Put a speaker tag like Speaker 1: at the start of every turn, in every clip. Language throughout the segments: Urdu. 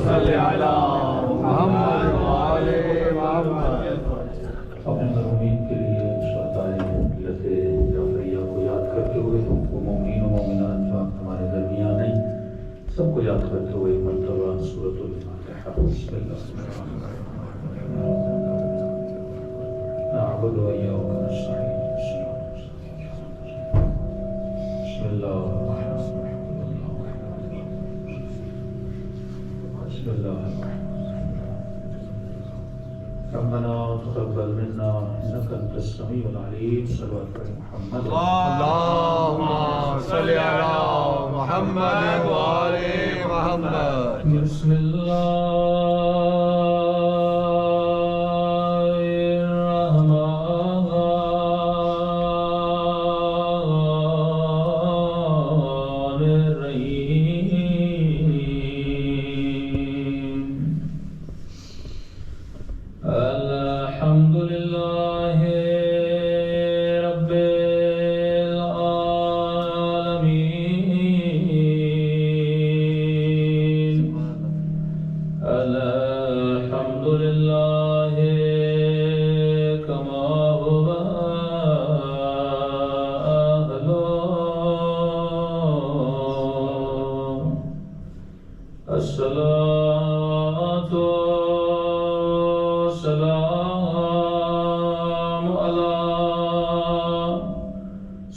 Speaker 1: صل علی محمد وآل محمد۔
Speaker 2: اپنے مرحومین کے لیے شہدائے ملت جعفریہ کو یاد کرتے ہوئے وہ مومنین و مومنات جو ہمارے درمیان ہیں سب کو یاد کرتے ہوئے مرتبہ سورۃ الفاتحہ۔ بسم اللہ نعبد وإياك نستعين بسم اللہ الرحمن الرحیم بسم اللہ الرحمن ربنا تقبل منا انك انت السميع العليم صلوات محمد
Speaker 1: اللهم صل على محمد وآل محمد۔
Speaker 2: بسم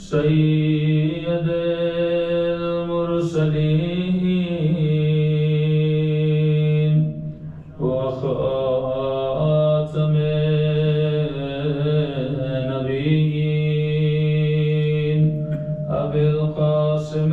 Speaker 2: سید المرسلین وخاتم النبیین ابی القاسم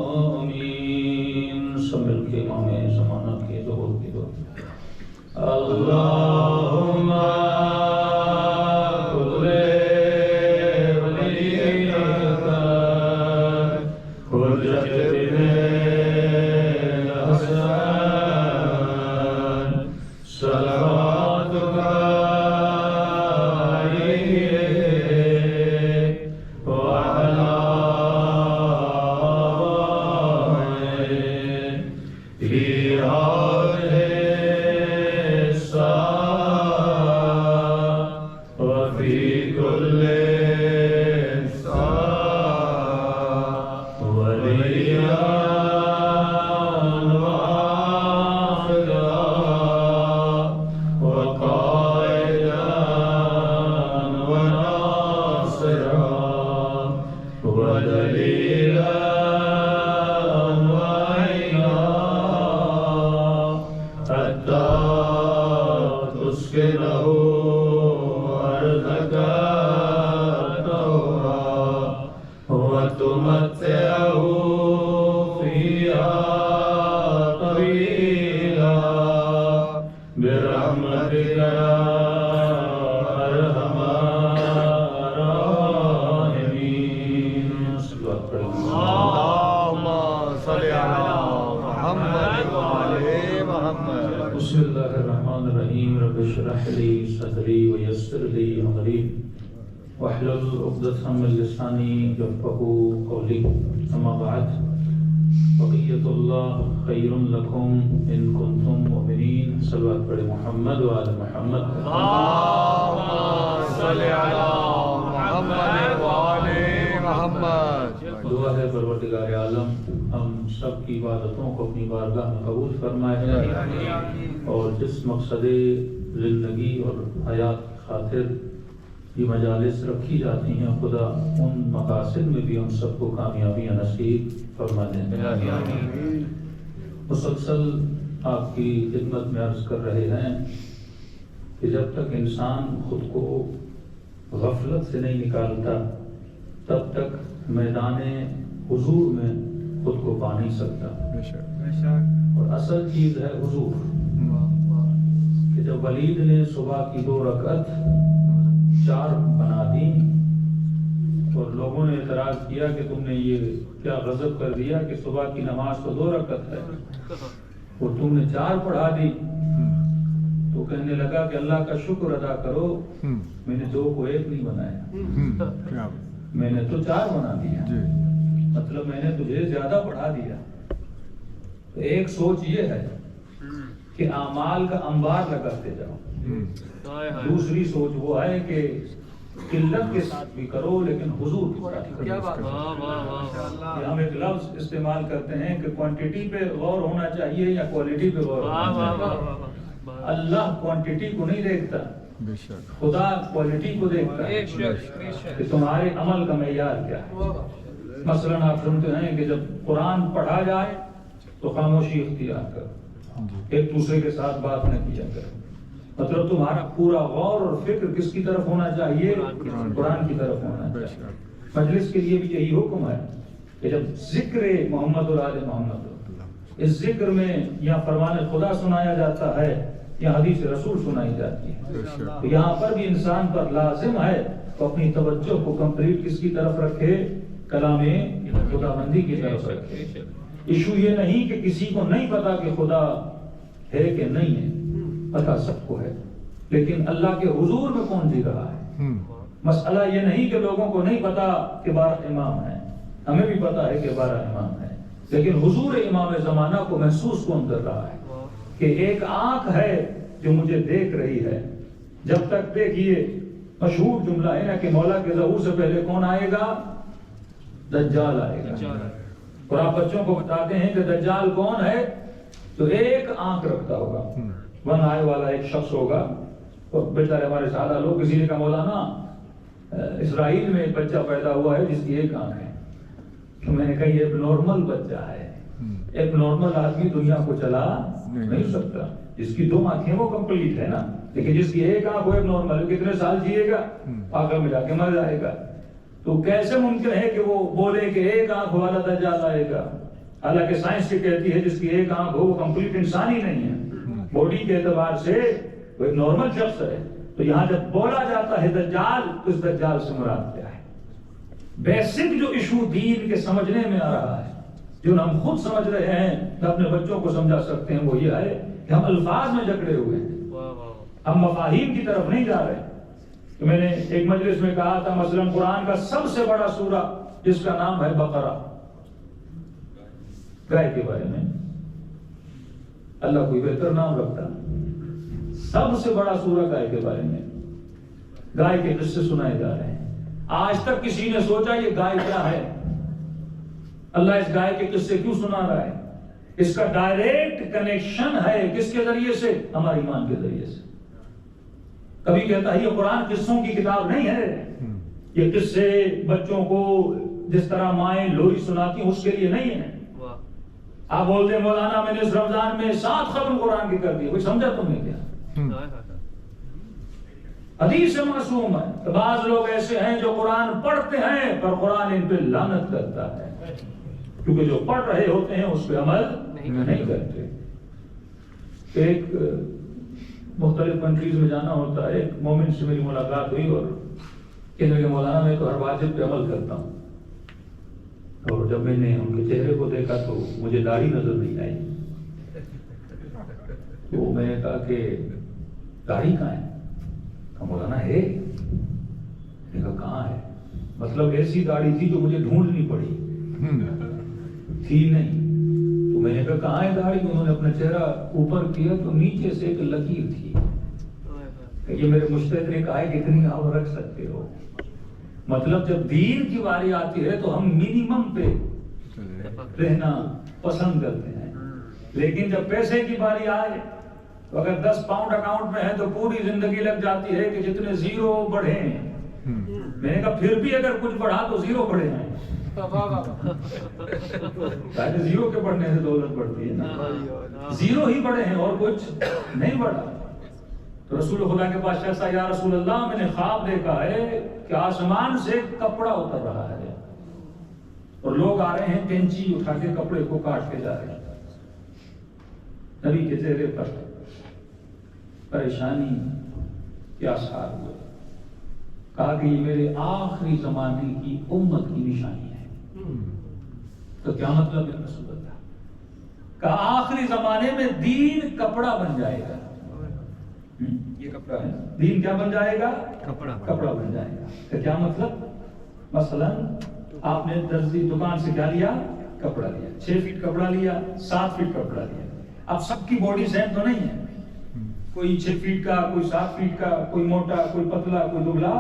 Speaker 2: معصومین۔ سب مل کے امام زمانہ کے ظہور کی دعا۔ اللہم کل ولیک حجت بن الحسن صلواتک بسم اللہ الرحمن الرحیم رب اشرح لی صدری ویسر لی امری واحلل عقدۃ من لسانی یفقهوا قولی اما بعد بقیت اللہ خیر لکم ان کنتم مؤمنین۔ صلوات پڑھے محمد وآل محمد۔
Speaker 1: اللہم صل علی محمد وآل محمد۔
Speaker 2: دعا ہے پروردگار عالم ہم سب کی عبادتوں کو اپنی بارگاہ میں قبول فرمائے اور جس مقصد زندگی اور حیات خاطر یہ مجالس رکھی جاتی ہیں خدا ان مقاصد میں بھی ہم سب کو کامیابیاں نصیب فرما دیں۔ مسلسل آپ کی خدمت میں عرض کر رہے ہیں کہ جب تک انسان خود کو غفلت سے نہیں نکالتا تب تک میدان حضور میں خود کو پا نہیں سکتا۔ اور اصل چیز ہے حضور، کہ کہ جب ولید نے صبح کی 2 رکعت 4 بنا دی اور لوگوں نے اعتراض کیا کہ تم نے یہ کیا غضب کر دیا کہ صبح کی نماز تو 2 رکعت ہے اور تم نے 4 پڑھا دی، تو کہنے لگا کہ اللہ کا شکر ادا کرو، میں نے 2 کو 1 نہیں بنایا، میں نے تو 4 بنا دیا، مطلب میں نے تجھے زیادہ پڑھا دیا۔ تو ایک سوچ یہ ہے کہ اعمال کا انبار لگاتے جاؤ، دوسری سوچ وہ ہے کہ قلت کے ساتھ بھی کرو لیکن حضور کے ساتھ کرو۔ ہم ایک لفظ استعمال کرتے ہیں کہ کوانٹٹی پہ غور ہونا چاہیے یا کوالٹی پہ غور ہونا چاہیے۔ اللہ کوانٹٹی کو نہیں دیکھتا، خدا کوالٹی کو دیکھتا ہے کہ تمہارے عمل کا معیار کیا ہے۔ مثلاً آپ سنتے ہیں کہ جب قرآن پڑھا جائے تو خاموشی اختیار کرو، ایک دوسرے کے ساتھ بات نہ کیا کرو، مطلب تمہارا پورا غور اور فکر کس کی طرف ہونا چاہیے؟ قرآن کی طرف ہونا چاہیے۔ مجلس کے لیے بھی یہی حکم ہے کہ جب ذکر محمد اور آل محمد، اس ذکر میں یا فرمان خدا سنایا جاتا ہے یا حدیث رسول سنائی جاتی ہے، تو یہاں پر بھی انسان پر لازم ہے تو اپنی توجہ کو کمپلیٹ کس کی طرف رکھے؟ کلام خدا بندی کی طرف رکھے۔ ایشو یہ نہیں کہ کسی کو نہیں پتا کہ خدا ہے کہ نہیں ہے، پتہ سب کو ہے، لیکن اللہ کے حضور میں کون جی رہا ہے۔ مسئلہ یہ نہیں کہ لوگوں کو نہیں پتا کہ 12 امام ہیں، ہمیں بھی پتا ہے کہ 12 امام ہیں، لیکن حضور امام زمانہ کو محسوس کون کر رہا ہے کہ ایک آنکھ ہے جو مجھے دیکھ رہی ہے۔ جب تک دیکھیے مشہور جملہ ہے نا کہ مولا کے ظہور سے پہلے کون آئے گا؟ دجال آئے گا۔ اور آپ بچوں کو بتاتے ہیں کہ دجال کون ہے؟ تو ایک آنکھ رکھتا ہوگا، 1 آئی والا ایک شخص ہوگا، اور بیچارے ہمارے سادہ لوگ، کسی نے کہا مولانا اسرائیل میں ایک بچہ پیدا ہوا ہے جس کی ایک آنکھ ہے، تو میں نے کہا یہ ایک نارمل بچہ ہے، ایک نارمل آدمی دنیا کو چلا نہیں سکتا، جس کی 2 آنکھیں وہ کمپلیٹ ہے نا، لیکن جس کی ایک آنکھ وہ ایک نارمل، کتنے سال جیے گا؟ آخر میں جا کے مر جائے گا۔ تو کیسے ممکن ہے کہ وہ بولے کہ ایک آنکھ والا دجال آئے گا؟ حالانکہ سائنس یہ کہتی ہے جس کی ایک آنکھ ہو وہ کمپلیٹ انسان ہی نہیں ہے، باڈی کے اعتبار سے وہ ایک نارمل شخص ہے۔ تو یہاں جب بولا جاتا ہے دجال، تو اس دجال سے مراد کیا ہے؟ بیسک جو ایشو دین کے سمجھنے میں آ رہا ہے، جو ہم خود سمجھ رہے ہیں، اپنے بچوں کو سمجھا سکتے ہیں، وہ یہ ہے کہ ہم الفاظ میں جکڑے ہوئے ہیں، ہم مفاہیم کی طرف نہیں جا رہے۔ تو میں نے ایک مجلس میں کہا تھا مثلا قرآن کا سب سے بڑا سورہ جس کا نام ہے بقرہ، گائے کے بارے میں اللہ کوئی بہتر نام رکھتا، سب سے بڑا سورہ گائے کے بارے میں، گائے کے قصے سنائے جا رہے ہیں۔ آج تک کسی نے سوچا یہ گائے کیا ہے؟ اللہ اس گائے کے قصے کیوں سنا رہا ہے؟ اس کا ڈائریکٹ کنیکشن ہے کس کے ذریعے سے؟ ہمارے ایمان کے ذریعے سے۔ کبھی کہتا ہے یہ قرآن قصوں کی کتاب نہیں ہے، یہ قصے بچوں کو جس طرح مائیں لوری سناتی اس کے لیے نہیں ہے۔ آپ بولتے ہیں مولانا میں نے اس رمضان میں 7 ختم قرآن کی کر دی، کوئی سمجھا تم نے کیا؟ حدیث سے معصوم ہے۔ بعض لوگ ایسے ہیں جو قرآن پڑھتے ہیں پر قرآن ان پہ لعنت کرتا ہے، کیونکہ جو پڑھ رہے ہوتے ہیں اس پہ عمل نہیں کرتے۔ ایک مختلف کنٹریز میں جانا ہوتا ہے، ایک مومن سے میری ملاقات ہوئی اور کہنے لگے مولانا میں تو ہر واجب پہ عمل کرتا ہوں، اور جب میں نے ان کے چہرے کو دیکھا تو مجھے داڑھی نظر نہیں آئی، تو میں نے کہا کہ داڑھی کہاں ہے؟ مولانا ہے؟ میں نے کہا کہاں ہے؟ مطلب ایسی داڑھی تھی جو مجھے ڈھونڈنی پڑی، تھی نہیں۔ تو میں نے کہا کہاں ہے داڑھی؟ انہوں نے اپنا چہرہ اوپر کیا تو نیچے سے ایک لکیر تھی۔ یہ میرے مشتہد نے کہا ہے کہ اتنی آپ رکھ سکتے ہو؟ مطلب جب دین کی باری آتی ہے تو ہم منیمم پہ رہنا پسند کرتے ہیں، لیکن جب پیسے کی باری آئے تو اگر 10 پاؤنڈ اکاؤنٹ میں ہے تو پوری زندگی لگ جاتی ہے کہ جتنے زیرو بڑھے ہیں۔ میں نے کہا پھر بھی اگر کچھ بڑھا تو زیرو بڑھے ہیں، زیرو کے بڑھنے سے دولت بڑھتی ہے نا، زیرو ہی بڑھے ہیں اور کچھ نہیں بڑھا۔ تو رسول خدا کے پاس شخص آیا، یا رسول اللہ میں نے خواب دیکھا ہے کہ آسمان سے کپڑا اتر رہا ہے اور لوگ آ رہے ہیں کینچی اٹھا کے کپڑے کو کاٹ کے جا رہے ہیں۔ نبی کے چہرے پر پریشانی کیا ساتھ ہوئے. کہا کہ یہ میرے آخری زمانے کی امت کی نشانی ہے. تو کیا مطلب ہے رسول اللہ؟ کہا آخری زمانے میں دین کپڑا بن جائے گا. یہ کپڑا ہے. دین کیا بن جائے گا؟ کپڑا بن جائے گا. تو کیا مطلب؟ مثلا آپ نے درزی دکان سے کیا لیا؟ کپڑا لیا. 6 فٹ کپڑا لیا، 7 فٹ کپڑا لیا. اب سب کی باڈی سیم تو نہیں ہے. کوئی 6 فٹ کا، کوئی 7 فٹ کا، کوئی موٹا، کوئی پتلا، کوئی دبلا.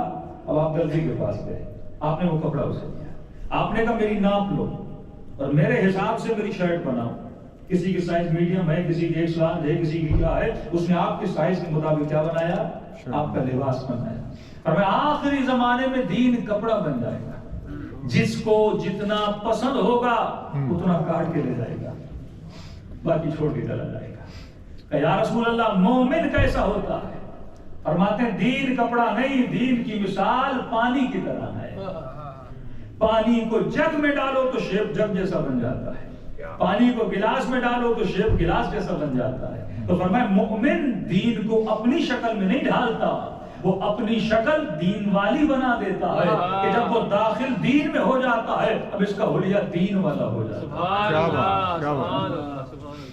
Speaker 2: اب آپ درزی کے پاس گئے، آپ نے وہ کپڑا اسے دیا. آپ نے کہا میری ناپ لو اور میرے حساب سے میری شرٹ بناؤ. کسی کی سائز میڈیم ہے، کسی کی 1 لارج ہے، کسی کی کیا ہے. اس نے آپ کی سائز کے مطابق کیا بنایا؟ آپ کا لباس بنایا. اور میں آخری زمانے میں دین کپڑا بن جائے گا. جس کو جتنا پسند ہوگا اتنا کاٹ کے لے جائے گا، باقی چھوڑ کے چلا جائے گا. کہ یا رسول اللہ مومن کیسا ہوتا ہے؟ فرماتے ہیں دین کپڑا نہیں، دین کی مثال پانی کی طرح ہے. پانی کو جگ میں ڈالو تو شیپ جگ جیسا بن جاتا ہے، پانی کو گلاس میں ڈالو تو شیپ گلاس جیسا بن جاتا ہے. تو فرمایا مومن دین کو اپنی شکل میں نہیں ڈھالتا، وہ اپنی شکل دین والی بنا دیتا ہے کہ جب وہ داخل دین میں ہو جاتا ہے اب اس کا حلیہ دین والا ہو جاتا ہے.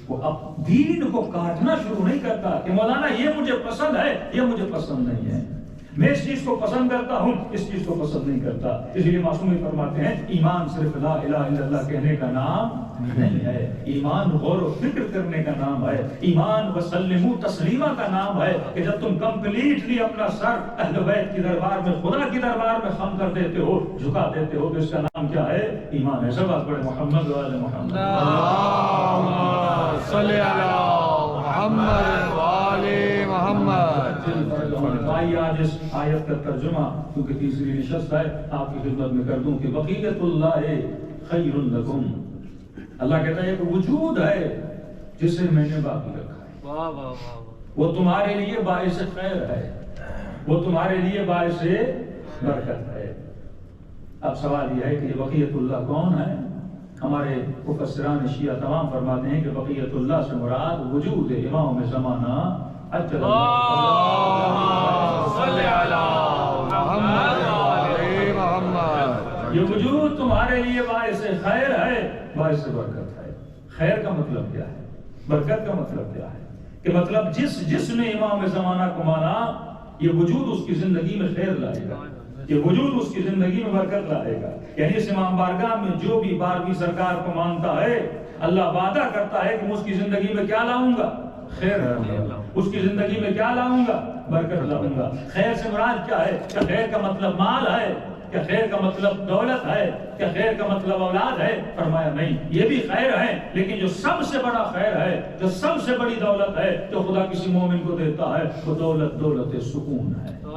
Speaker 2: وہ اب دین کو کاٹنا شروع نہیں کرتا کہ مولانا یہ مجھے پسند ہے، یہ مجھے پسند نہیں ہے، میں اس چیز کو پسند کرتا ہوں، اس چیز کو پسند نہیں کرتا. اس لیے معصوم فرماتے ہیں ایمان صرف لا الہ الا اللہ کہنے کا نام نہیں ہے، ایمان غور و فکر کرنے کا نام ہے. ایمان وسلموا تسلیما کا نام ہے کہ جب تم کمپلیٹلی اپنا سر اہل بیت کی دربار میں، خدا کی دربار میں خم کر دیتے ہو، جھکا دیتے ہو، تو اس کا نام کیا ہے؟ ایمان ہے. سب بڑے محمد و آل محمد.
Speaker 1: اللہم صلی علی محمد و آل محمد.
Speaker 2: آئیے آج اس آیت کا ترجمہ کیونکہ تیسری نشست ہے آپ کی خدمت میں کر دوں کہ بقیت اللہ خیر لکم. اللہ کہتا ہے کہ وجود ہے جسے میں نے باقی رکھا ہے، وہ تمہارے لیے باعث خیر ہے، وہ تمہارے لیے باعث برکت ہے. اب سوال یہ ہے کہ یہ بقیت اللہ کون ہے؟ ہمارے مفسران شیعہ تمام فرماتے ہیں کہ بقیت اللہ سے مراد وجود امام زمانہ اجل
Speaker 1: صلی علی محمد و آل محمد.
Speaker 2: یہ وجود تمہارے لیے باعث خیر ہے، باعث برکت ہے. خیر کا مطلب کیا ہے؟ برکت کا مطلب کیا ہے؟ کہ مطلب جس نے امام زمانہ کو مانا یہ وجود اس کی زندگی میں خیر لائے گا، یہ وجود اس کی زندگی میں برکت لائے گا. یعنی اس امام بارگاہ میں جو بھی 12ویں سرکار کو مانتا ہے اللہ وعدہ کرتا ہے کہ میں اس کی زندگی میں کیا لاؤں گا؟ خیر لاؤں گا. اس کی زندگی میں کیا لاؤں گا؟ برکت لاؤں گا. خیر سے مراد کیا ہے؟ کہ خیر کا مطلب مال ہے، کہ خیر کا مطلب دولت ہے، کہ خیر کا مطلب اولاد ہے؟ فرمایا نہیں، یہ بھی خیر ہے، لیکن جو سب سے بڑا خیر ہے، جو سب سے بڑی دولت ہے جو خدا کسی مومن کو دیتا ہے وہ دولت سکون ہے. تو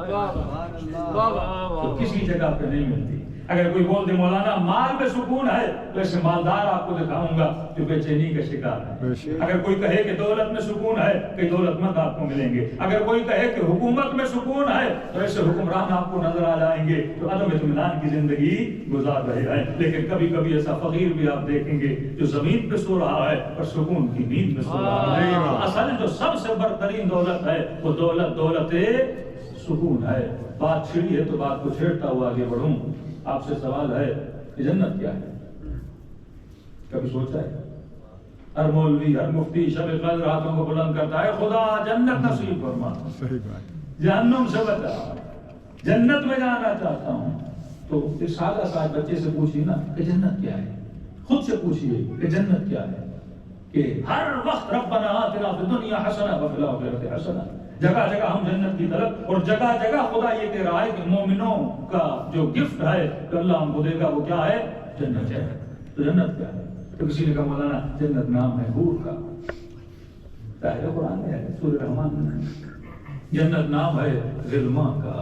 Speaker 2: کسی جگہ پہ نہیں ملتی. اگر کوئی بول دے مولانا مال میں سکون ہے تو ایسے مالدار آپ کو دکھاؤں گا جو بے چینی کا شکار ہے. اگر کوئی کہے کہ دولت میں سکون ہے کہ دولت مند آپ کو ملیں گے. اگر کوئی کہے کہ حکومت میں سکون ہے تو ایسے حکمران آپ کو نظر آ جائیں گے جو عدم اطمینان کی زندگی گزار رہے ہیں. لیکن کبھی کبھی ایسا فقیر بھی آپ دیکھیں گے جو زمین پہ سو رہا ہے اور سکون کی نیند میں سو رہا ہے. اصل جو سب سے برترین دولت ہے وہ دولت سکون ہے. بات چھڑی ہے تو بات کو چھیڑتا ہوا آگے بڑھوں. آپ سے سوال ہے کہ جنت کیا ہے؟ کبھی سوچا ہے؟ ہر مولوی ہر مفتی شب قدر ہاتھوں کو بلند کرتا ہے خدا جنت نصیب فرما، جہنم سے بچا، جنت میں جانا چاہتا ہوں. تو ایک سادہ سا بچے سے پوچھیے نا کہ جنت کیا ہے، خود سے پوچھیے کہ جنت کیا ہے. کہ ہر وقت ربنا آتنا فی الدنیا حسنہ وفی الآخرۃ حسنہ. جگہ جگہ ہم جنت کی طرف، اور جگہ جگہ خدا یہ کہہ رہا ہے کہ مومنوں کا جو گفٹ ہے کہ اللہ ہم کو دے گا وہ کیا ہے؟ جنت ہے. تو جنت کیا ہے؟ تو کسی نے کہا مولانا جنت نام ہے حور کا. ظاہر قرآن میں ہے، سورہ رحمان میں. جنت نام ہے غلما کا.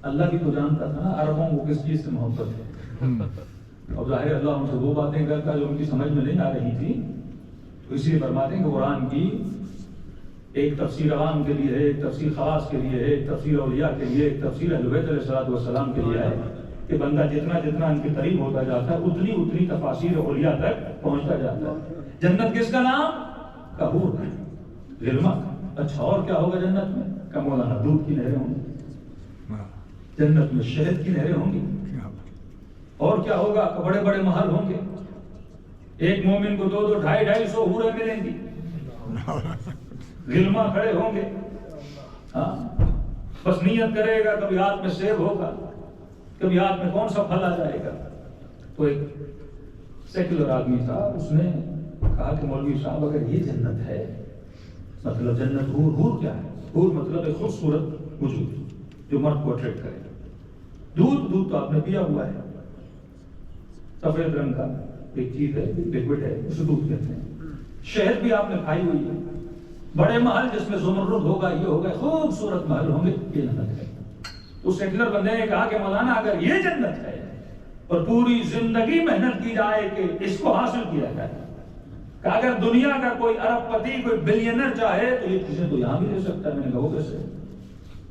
Speaker 2: اللہ بھی تو جانتا تھا نا عربوں کو کس چیز سے محبت ہے. اب ظاہر اللہ ہم سے وہ باتیں کرتا جو ان کی سمجھ میں نہیں آ رہی تھی. تو اسی لیے فرماتے ہیں کہ قرآن کی ایک تفسیر عوام کے لیے ہے، ایک تفسیر خواص کے لیے ہے، ایک تفسیر اولیاء کے لیے، ایک تفسیر اہل بیت علیہ الصلوۃ والسلام کے لیے ہے. کہ بندہ جتنا جتنا ان کے قریب ہوتا جاتا ہے اتنی اتنی تفاسیر اولیاء تک پہنچتا جاتا ہے. جنت کس کا نام؟ حور ہے، غلما. اچھا اور کیا ہوگا جنت میں؟ کہ مولانا دودھ کی نہریں ہوں گی، جنت میں شہد کی نہریں ہوں گی. اور کیا ہوگا کہ بڑے بڑے محل ہوں گے، ایک مومن کو 200 250 حوریں ملیں گی، غلما کھڑے ہوں گے. ہاں بس نیت کرے گا، کبھی ہاتھ میں سیب ہوگا، کبھی ہاتھ میں کون سا پھل آ جائے گا. تو ایک سیکولر آدمی تھا، اس نے کہا کہ مولوی صاحب اگر یہ جنت ہے، مطلب جنت حور کیا ہے؟ حور مطلب ایک خوبصورت وجود جو مرد کو اٹریکٹ کرے. دودھ تو آپ نے پیا ہوا ہے، سفید رنگ کا ایک چیز ہے، لیکوڈ ہے، اسے دودھ کہتے ہیں. شہد بھی آپ نے کھائی ہوئی ہے. بڑے محل جس میں زمرد ہوگا، یہ ہوگا، خوبصورت محل ہوں گے، یہ جنت ہے. اس سیکولر بندے نے کہا کہ مولانا اگر یہ جنت ہے اور پوری زندگی محنت کی جائے کہ اس کو حاصل کیا جائے، کہ اگر دنیا کا کوئی ارب پتی، کوئی بلینر چاہے تو یہ چیزیں تو یہاں بھی لے سکتا ہے. میں نے کہا وہ کیسے؟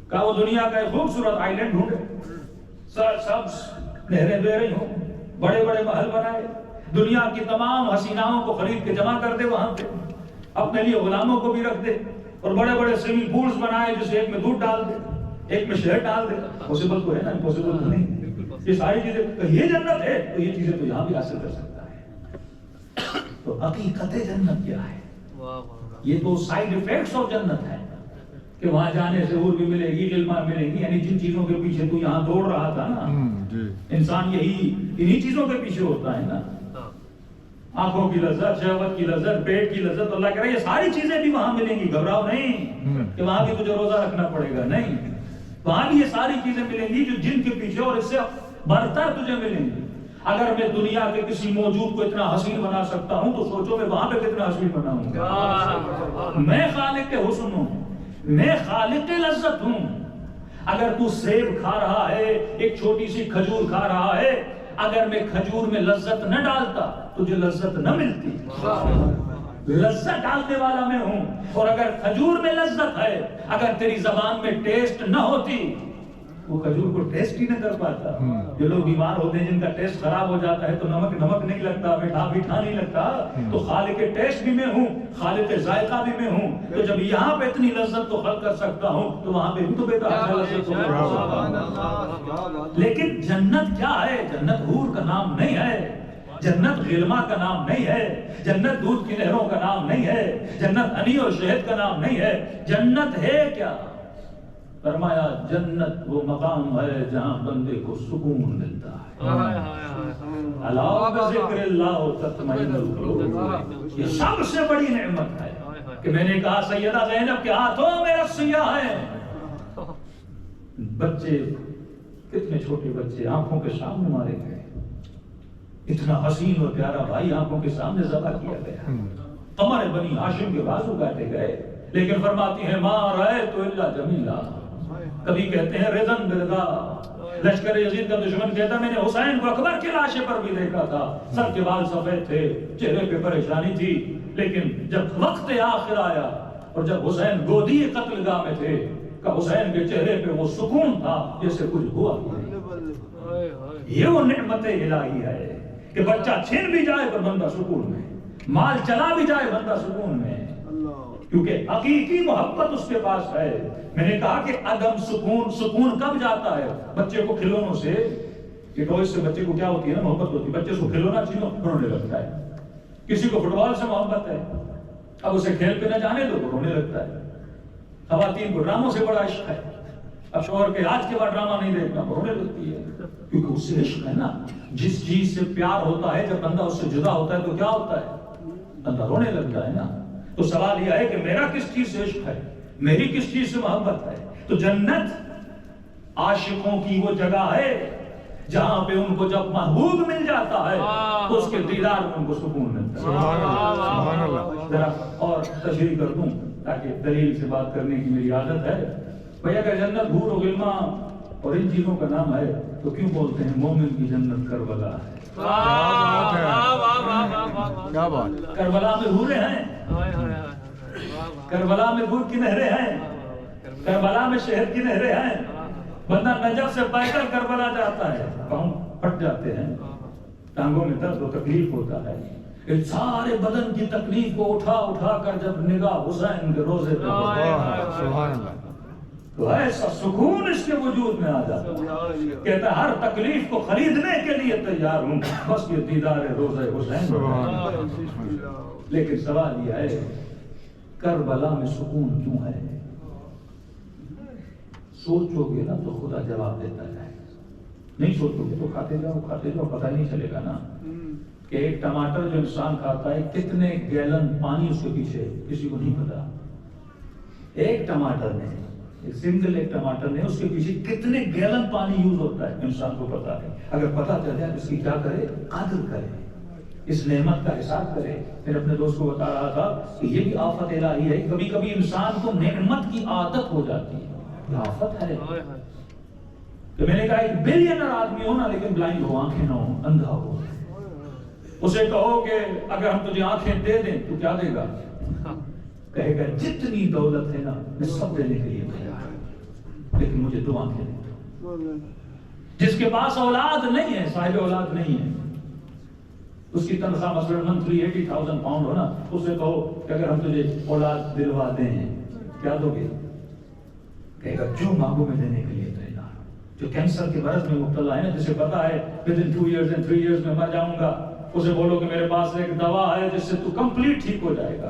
Speaker 2: کہا وہ دنیا کا ایک خوبصورت آئی لینڈ ڈھونڈے، سب نہریں بہ رہی ہوں، بڑے بڑے محل بنائے، دنیا کی تمام حسیناؤں کو خرید کے جمع کر دے وہاں پہ، اپنے لیے غلاموں کو بھی رکھ دے، اور بڑے بڑے سوئمنگ پولز بنائے جس ایک میں دودھ ڈال دے، ایک میں شہد ڈال دے. پاسبل تو ہے نا، امپاسبل تو نہیں. یہ ساری چیزیں یہ جنت ہے تو یہ چیزیں تو یہاں بھی حاصل کر سکتا ہے. تو حقیقت جنت کیا ہے؟ یہ تو سائیڈ ایفیکٹس آف جنت ہے کہ وہاں جانے سے حور بھی ملے گی، غلما ملے گی. یعنی جن چیزوں کے پیچھے تو یہاں دوڑ رہا تھا نا، انسان یہی انہی چیزوں کے پیچھے ہوتا ہے نا. آنکھوں کی لذت، شہوت کی لذت، پیٹ کی لذت. اللہ کہہ رہا ہے یہ ساری چیزیں بھی وہاں ملیں گی. گھبراؤ نہیں کہ وہاں بھی تجھے روزہ رکھنا پڑے گا، نہیں، وہاں بھی یہ ساری چیزیں ملیں گی جو جن کے پیچھے، اور اس سے برتر تجھے ملیں گی. اگر میں دنیا کے کسی موجود کو اتنا حسین بنا سکتا ہوں تو سوچو میں وہاں پہ کتنا حسین بناؤں گا. میں خالق کے حسن ہوں، میں خالق کے لذت ہوں. اگر تو سیب کھا رہا ہے، ایک چھوٹی سی کھجور کھا رہا ہے، اگر میں کھجور میں لذت نہ ڈالتا تجھے لذت نہ ملتی. لذت ڈالنے والا میں ہوں. اور اگر کھجور میں لذت ہے، اگر تیری زبان میں ٹیسٹ نہ ہوتی، وہ کھجور کو ٹیسٹ ہی نہ کر پاتا. جو لوگ بیمار ہوتے ہیں، جن کا ٹیسٹ خراب ہو جاتا ہے تو نمک نہیں لگتا، میٹھا نہیں لگتا. تو خالق ٹیسٹ بھی میں ہوں، خالق ذائقہ بھی میں ہوں. تو جب یہاں پہ اتنی لذت کو خلق کر سکتا ہوں تو وہاں پہ بھی تو بہتر لذت ہو. لیکن جنت کیا ہے؟ جنت حور کا نام نہیں ہے، جنت غلما کا نام نہیں ہے، جنت دودھ کی نہروں کا نام نہیں ہے، جنت ہنی اور شہد کا نام نہیں ہے. جنت ہے کیا؟ فرمایا جنت وہ مقام ہے جہاں بندے کو سکون ملتا ہے. الا بذکر اللہ تطمئن القلوب. یہ سب سے بڑی نعمت ہے کہ میں نے کہا سیدہ زینب کے ہاتھوں میں رسیاں ہیں. بچے، کتنے چھوٹے بچے آنکھوں کے سامنے مارے گئے. اتنا حسین اور پیارا بھائی آنکھوں کے سامنے ذبح کیا گیا. قمر بنی ہاشم کے بازو کاٹے گئے. لیکن فرماتی ہیں ما رأیت الا جمیلا. کبھی کہتے ہیں رضن بردا. لشکر یزید کا دشمن کہتا میں نے حسین کو اکبر کے لاشے پر بھی دیکھا تھا، سر کے بال سفید تھے، چہرے پہ پریشانی تھی. لیکن جب وقت آخر آیا اور جب حسین گودی قتل گاہ میں تھے، کہ حسین کے چہرے پہ وہ سکون تھا جیسے کچھ ہوا. یہ وہ نعمت الہی ہے کہ بچہ چھن بھی جائے تو بندہ سکون میں، مال چلا بھی جائے بندہ سکون میں، کیونکہ حقیقی محبت اس کے پاس ہے. میں نے کہا کہ عدم سکون کب جاتا ہے؟ بچے کو کھلونوں سے، یہ ٹوائز سے بچے کو کیا ہوتی ہے نا، محبت ہوتی ہے. بچے کو کھلونا چھینو رونے لگتا ہے. کسی کو فٹ بال سے محبت ہے، اب اسے کھیل پہ نہ جانے دو تو رونے لگتا ہے. خواتین کو ڈراموں سے بڑا عشق ہے، اب شوہر کے آج کے بعد ڈرامہ نہیں دیکھنا، رونے لگتی ہے. کیونکہ اس سے عشق ہے نا. جس چیز سے پیار ہوتا ہے، جب بندہ اس سے جدا ہوتا ہے تو کیا ہوتا ہے؟ بندہ رونے لگتا ہے نا. تو سوال یہ ہے کہ میرا کس چیز سے عشق ہے، میری کس چیز سے محبت ہے؟ تو جنت عاشقوں کی وہ جگہ ہے جہاں پہ ان کو جب محبوب مل جاتا ہے تو اس کے دیدار میں ان کو سکون ملتا ہے.
Speaker 1: سبحان اللہ.
Speaker 2: ذرا اور تشریح کر دوں تاکہ دلیل سے بات کرنے کی میری عادت ہے. بھئی اگر جنت حور و غلما اور ان چیزوں کا نام ہے تو کیوں بولتے ہیں مومن کی جنت کربلا ہے؟
Speaker 1: کیا بات؟
Speaker 2: کربلا میں حوریں ہیں، کربلا میں دودھ کی نہریں ہیں، کربلا میں شہد کی نہریں ہیں. بندہ نجف سے پیدل کربلا جاتا ہے، پاؤں پھٹ جاتے ہیں، ٹانگوں میں درد و تکلیف ہوتا ہے، کہ سارے بدن کی تکلیف کو اٹھا اٹھا کر جب نگاہ حسین کے روزے پہ
Speaker 1: سبحان اللہ
Speaker 2: تو ایسا سکون اس کے وجود میں آ جاتا ہے، کہتا ہے ہر تکلیف کو خریدنے کے لیے تیار ہوں بس یہ دیدار روزے حسین۔ لیکن سوال یہ ہے کربلا میں سکون کیوں ہے؟ سوچو گے نا تو خدا جواب دیتا جائے گا، نہیں سوچو گے تو کھاتے جاؤ پتہ نہیں چلے گا نا کہ ایک ٹماٹر جو انسان کھاتا ہے کتنے گیلن پانی اس کے پیچھے کسی کو نہیں پتا۔ ایک ٹماٹر نے ایک ٹماٹر نے اس کے پیچھے کتنے گیلن پانی یوز ہوتا ہے انسان کو پتا ہے۔ اگر پتا چل جائے اس کی کیا کرے؟ قدر کرے، اس نعمت کا حساب کرے۔ پھر اپنے دوست کو بتا رہا تھا کہ یہ بھی آفت الہی ہے، کبھی کبھی انسان کو نعمت کی عادت ہو جاتی ہے، یہ آفت ہے۔ تو میں نے کہا ایک بلینر آدمی ہو نا لیکن بلائنڈ ہو، آنکھیں نہ ہو، اندھا ہو، اسے کہو کہ اگر ہم تجھے آنکھیں دے دیں تو کیا دے گا؟ کہے گا جتنی دولت ہے نا میں سب دینے کے لیے تیار ہوں لیکن مجھے 2 آنکھیں دے۔ جس کے پاس اولاد نہیں ہے، صاحب اولاد نہیں ہے، اس کی تنخواہ مثلا منتھلی 80,000 پاؤنڈ ہو نا، اسے کہو کہ اگر ہم تجھے اولاد دلوا دیں کیا دو گے؟ کہے گا جو مانگو میں دینے کے لیے تیار ہوں۔ جو کینسر کے مرض میں مبتلا ہے نا، جسے پتا ہے within 2 years and 3 years میں مر جاؤں گا، اسے بولو کہ میرے پاس ایک دوا ہے جس سے تو کمپلیٹ ٹھیک ہو جائے گا،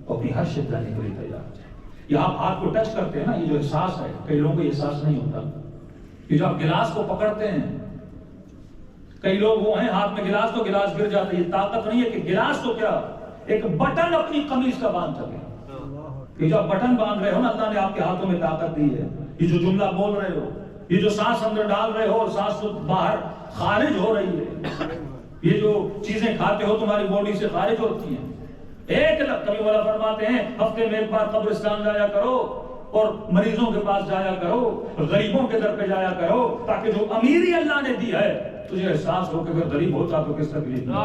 Speaker 2: اپنی ہر شد جانے کے لیے تیار ہو جائے۔ یہ آپ ہاتھ کو ٹچ کرتے ہیں نا، یہ جو احساس ہے کئی لوگوں کو یہ احساس نہیں ہوتا، یہ جو آپ گلاس کو پکڑتے ہیں، کئی لوگ وہ ہیں ہاتھ میں گلاس تو گلاس گر جاتا ہے، یہ طاقت نہیں ہے کہ گلاس کو کیا ایک بٹن اپنی قمیض کا باندھ سکے۔ یہ جو آپ بٹن باندھ رہے ہو نا، اللہ نے آپ کے ہاتھوں میں طاقت دی ہے۔ یہ جو جملہ بول رہے ہو، یہ جو سانس اندر ڈال رہے ہو اور سانس باہر خارج ہو رہی ہے، یہ جو چیزیں کھاتے ہو تمہاری باڈی سے خارج ہوتی ہیں۔ ایک کبھی والا فرماتے ہیں ہفتے میں ایک بار قبرستان جایا کرو اور مریضوں کے پاس جایا کرو، غریبوں کے در پہ جایا کرو، تاکہ جو امیری اللہ نے دی ہے تجھے احساس ہو کہ اگر غریب ہوتا تو کس تکلیف میں۔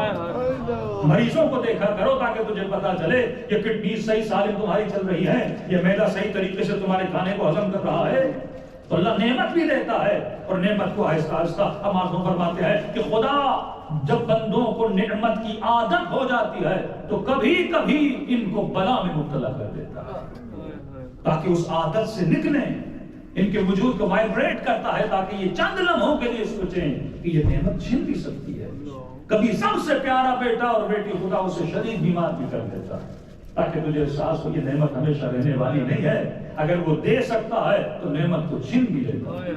Speaker 2: مریضوں کو دیکھا کرو تاکہ تجھے پتا چلے یہ کڈنی صحیح سالم تمہاری چل رہی ہے، یہ معدہ صحیح طریقے سے تمہارے کھانے کو ہضم کر رہا ہے۔ تو اللہ نعمت بھی دیتا ہے اور نعمت کو آہستہ آہستہ ہم آنکھوں فرماتے ہیں کہ خدا جب بندوں کو نعمت کی عادت ہو جاتی ہے تو کبھی کبھی ان کو بلا میں مبتلا کر دیتا ہے تاکہ اس عادت سے نکلیں، ان کے وجود کو وائبریٹ کرتا ہے تاکہ یہ چند لمحوں کے لیے سوچیں کہ یہ نعمت چھن بھی سکتی ہے۔ کبھی سب سے پیارا بیٹا اور بیٹی خدا اسے شدید بیمار بھی کر دیتا ہے تاکہ تجھے احساس ہو یہ نعمت ہمیشہ رہنے والی نہیں ہے۔ اگر وہ دے سکتا ہے تو نعمت کو چھین بھی لیتا ہے،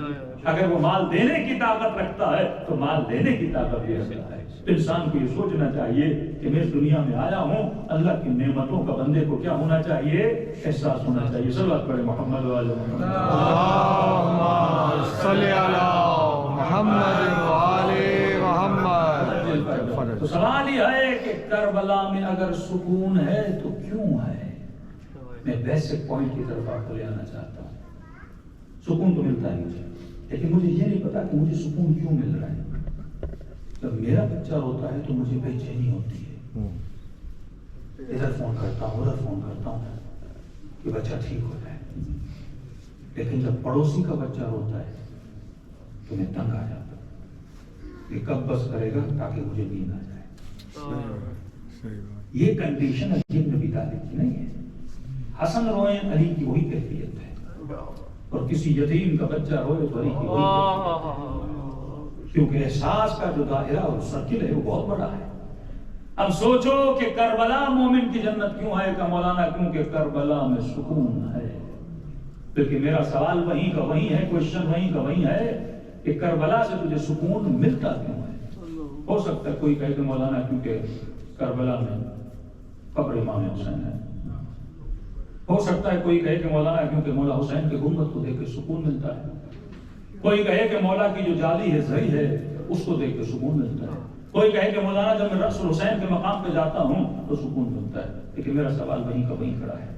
Speaker 2: اگر وہ مال دینے کی طاقت رکھتا ہے تو مال دینے کی طاقت بھی رکھتا ہے۔ انسان کو یہ سوچنا چاہیے کہ میں اس دنیا میں آیا ہوں، اللہ کی نعمتوں کا بندے کو کیا ہونا چاہیے؟ احساس ہونا چاہیے۔ صلوات پڑھیں محمد وعلی محمد،
Speaker 1: اللہم صلی علی محمد وعلی محمد۔
Speaker 2: تو سوال یہ ہے کہ کربلا میں اگر سکون ہے تو کیوں ہے؟ میں بیسک پوائنٹ کی طرف آپ کو لے آنا چاہتا ہوں۔ سکون تو ملتا ہے مجھے، لیکن مجھے یہ نہیں پتا کہ مجھے سکون کیوں مل رہا ہے۔ جب میرا بچہ ہوتا ہے تو مجھے بے چینی ہوتی ہے، ادھر فون کرتا ہوں ادھر فون کرتا ہوں کہ بچہ ٹھیک ہو جائے، لیکن جب پڑوسی کا بچہ ہوتا ہے تو میں تنگ آ جاتا ہوں کہ کب بس کرے گا تاکہ مجھے نیند آ جائے۔ یہ کنڈیشن عجیب نبی طالب کی نہیں ہے، حسن روئیں علی کی وہی کیفیت ہے، اور کسی یتیم کا بچہ روئے تو علی کی وہی کیفیت ہے، کیونکہ احساس کا جو دائرہ اور سرکل ہے وہ بہت بڑا ہے۔ اب سوچو کہ کربلا مومن کی جنت کیوں ہے؟ کہ مولانا کیونکہ کربلا میں سکون ہے۔ لیکن میرا سوال وہیں کا وہیں ہے، کوشچن وہیں کا وہیں ہے کہ کربلا سے تجھے سکون ملتا کیوں ہے؟ ہو سکتا ہے کوئی کہے کہ مولانا کیونکہ کربلا میں قبر امام حسین ہے، ہو سکتا ہے کوئی کہے کہ مولانا کیونکہ مولا حسین کے گنبد کو دیکھ کے سکون ملتا ہے، کوئی کہے کہ مولا کی جو جالی ہے زری ہے اس کو دیکھ کے سکون ملتا ہے، کوئی کہے کہ مولانا جب میں رقص حسین کے مقام پہ جاتا ہوں تو سکون ملتا ہے۔ لیکن میرا سوال وہیں کا وہیں کھڑا ہے،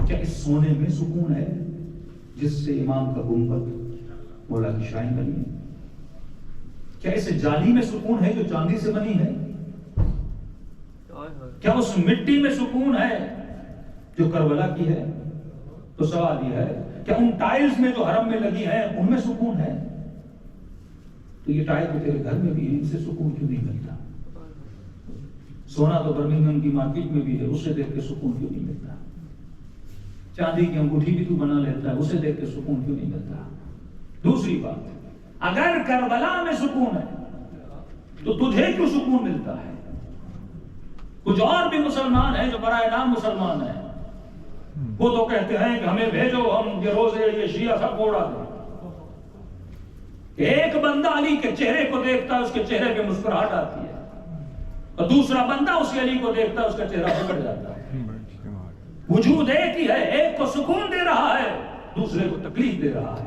Speaker 2: کیا اس سونے میں سکون ہے جس سے امام کا گنبد مولا کی شرائن بنی ہے؟ کیا اس جالی میں سکون ہے جو چاندی سے بنی ہے؟ کیا اس مٹی میں سکون ہے جو کربلا کی ہے؟ تو سوال یہ ہے کیا ان ٹائلز میں جو حرم میں لگی ہیں ان میں سکون ہے؟ تو یہ ٹائل تو تیرے گھر میں بھی ان سے سکون کیوں نہیں ملتا؟ سونا تو برمنگھم کی مارکیٹ میں بھی ہے، اسے دیکھ کے سکون کیوں نہیں ملتا؟ چاندی کی انگوٹھی بھی تو بنا لیتا ہے، اسے دیکھ کے سکون کیوں نہیں ملتا؟ دوسری بات، اگر کربلا میں سکون ہے تو تجھے کیوں سکون ملتا ہے؟ کچھ اور بھی مسلمان ہیں جو برائے نام مسلمان ہیں، وہ تو کہتے ہیں کہ ہمیں بھیجو، ہم یہ روزے یہ شیعہ سب اڑا دیں۔ ایک بندہ علی کے چہرے کو دیکھتا ہے، اس کے چہرے پہ مسکراہٹ آتی ہے، اور دوسرا بندہ اس علی کو دیکھتا ہے، اس کا چہرہ بگڑ جاتا ہے۔ وجود ایک ہی ہے، ایک کو سکون دے رہا ہے، دوسرے کو تکلیف دے رہا ہے۔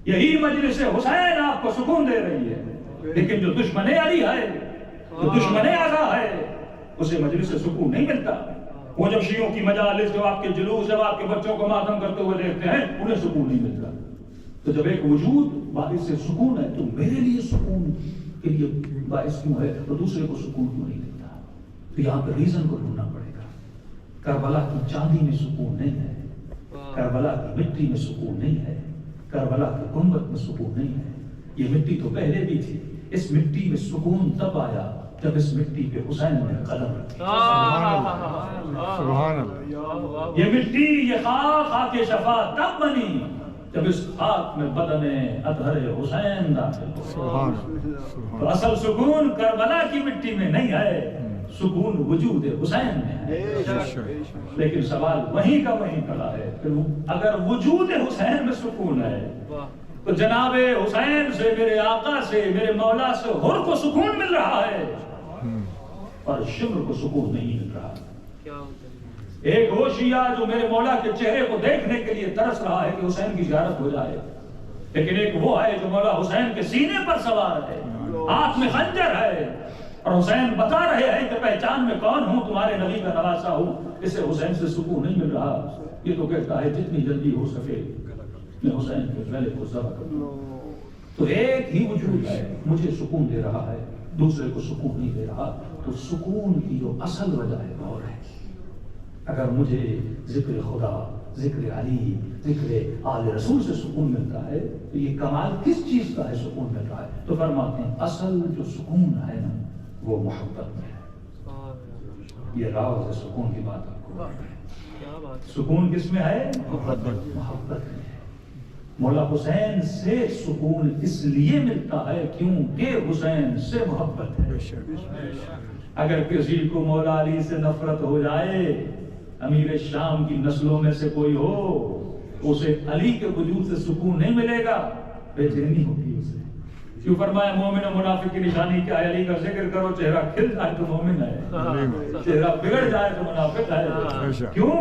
Speaker 2: یہی مجلس حسین آپ کو سکون دے رہی ہے، لیکن جو دشمن علی ہے، جو دشمن اعلیٰ ہے، اسے مجلس سے سکون نہیں ملتا۔ وہ جب شیعوں کی مجالس، جب آپ کے جلوس، جب آپ کے بچوں کو ماتم کرتے ہوئے دیکھتے ہیں، انہیں سکون نہیں ملتا۔ تو جب ایک وجود باعث سے سکون ہے تو میرے لیے سکون کے لیے باعث کیوں ہے اور دوسرے کو سکون کیوں نہیں ملتا؟ تو یہاں پہ ریزن کو ڈھونڈنا پڑے گا۔ کربلا کی چاندی میں سکون نہیں ہے، کربلا کی مٹی میں سکون نہیں ہے، کربلا کی گنبد میں سکون نہیں ہے۔ یہ مٹی تو پہلے بھی تھی، اس مٹی میں سکون تب آیا جب اس مٹی پہ حسین نے قدم رکھی۔
Speaker 1: سبحان اللہ۔
Speaker 2: یہ مٹی، یہ خاک شفا تب بنی جب اس خاک میں بدن اطہر حسین داخل ہو۔
Speaker 1: سبحان اللہ۔
Speaker 2: تو اصل سکون کربلا کی مٹی میں نہیں ہے، سکون وجود حسین میں ہے۔ لیکن سوال وہیں کا وہیں کھڑا ہے، اگر وجود حسین میں سکون ہے تو جناب حسین سے، میرے آقا سے، میرے مولا سے حر کو سکون مل رہا ہے اور شمر کو سکون نہیں مل رہا۔ ایک وہ شیعہ جو میرے مولا کے چہرے کو دیکھنے کے لیے ترس رہا ہے کہ حسین کی زیارت ہو جائے، لیکن ایک وہ ہے جو مولا حسین کے سینے پر سوار ہے، ہاتھ میں خنجر ہے، اور حسین بتا رہے ہیں کہ پہچان میں کون ہوں، تمہارے نبی کا نواسا ہوں۔ اسے حسین سے سکون نہیں مل رہا، یہ تو کہتا ہے جتنی جلدی ہو سکے میں حسین کے گلے کو ذبح کروں۔ تو ایک ہی وجود ہے، مجھے سکون دے رہا ہے، دوسرے کو سکون نہیں دے رہا۔ تو سکون کی جو اصل وجہ ہے اور ہے، اگر مجھے ذکر خدا، ذکر علی، ذکر آل رسول سے سکون ملتا ہے تو یہ کمال کس چیز کا ہے سکون مل رہا ہے؟ تو فرماتے ہیں اصل جو سکون ہے نا وہ محبت میں ہے۔ یہ راز سکون کی بات آپ کو، سکون کس میں ہے؟ محبت میں ہے۔ مولا حسین سے سکون اس لیے ملتا ہے کیونکہ حسین سے محبت ہے۔ اگر کسی کو مولا علی سے نفرت ہو جائے، امیر شام کی نسلوں میں سے کوئی ہو، اسے علی کے وجود سے سکون نہیں ملے گا، بے چینی ہوگی اسے۔ کیوں فرمایا مومن و منافق کی نشانی کیا ہے؟ علی کا ذکر کرو، چہرہ کھل جائے تو مومن ہے، چہرہ بگڑ جائے تو منافق ہے۔ کیوں؟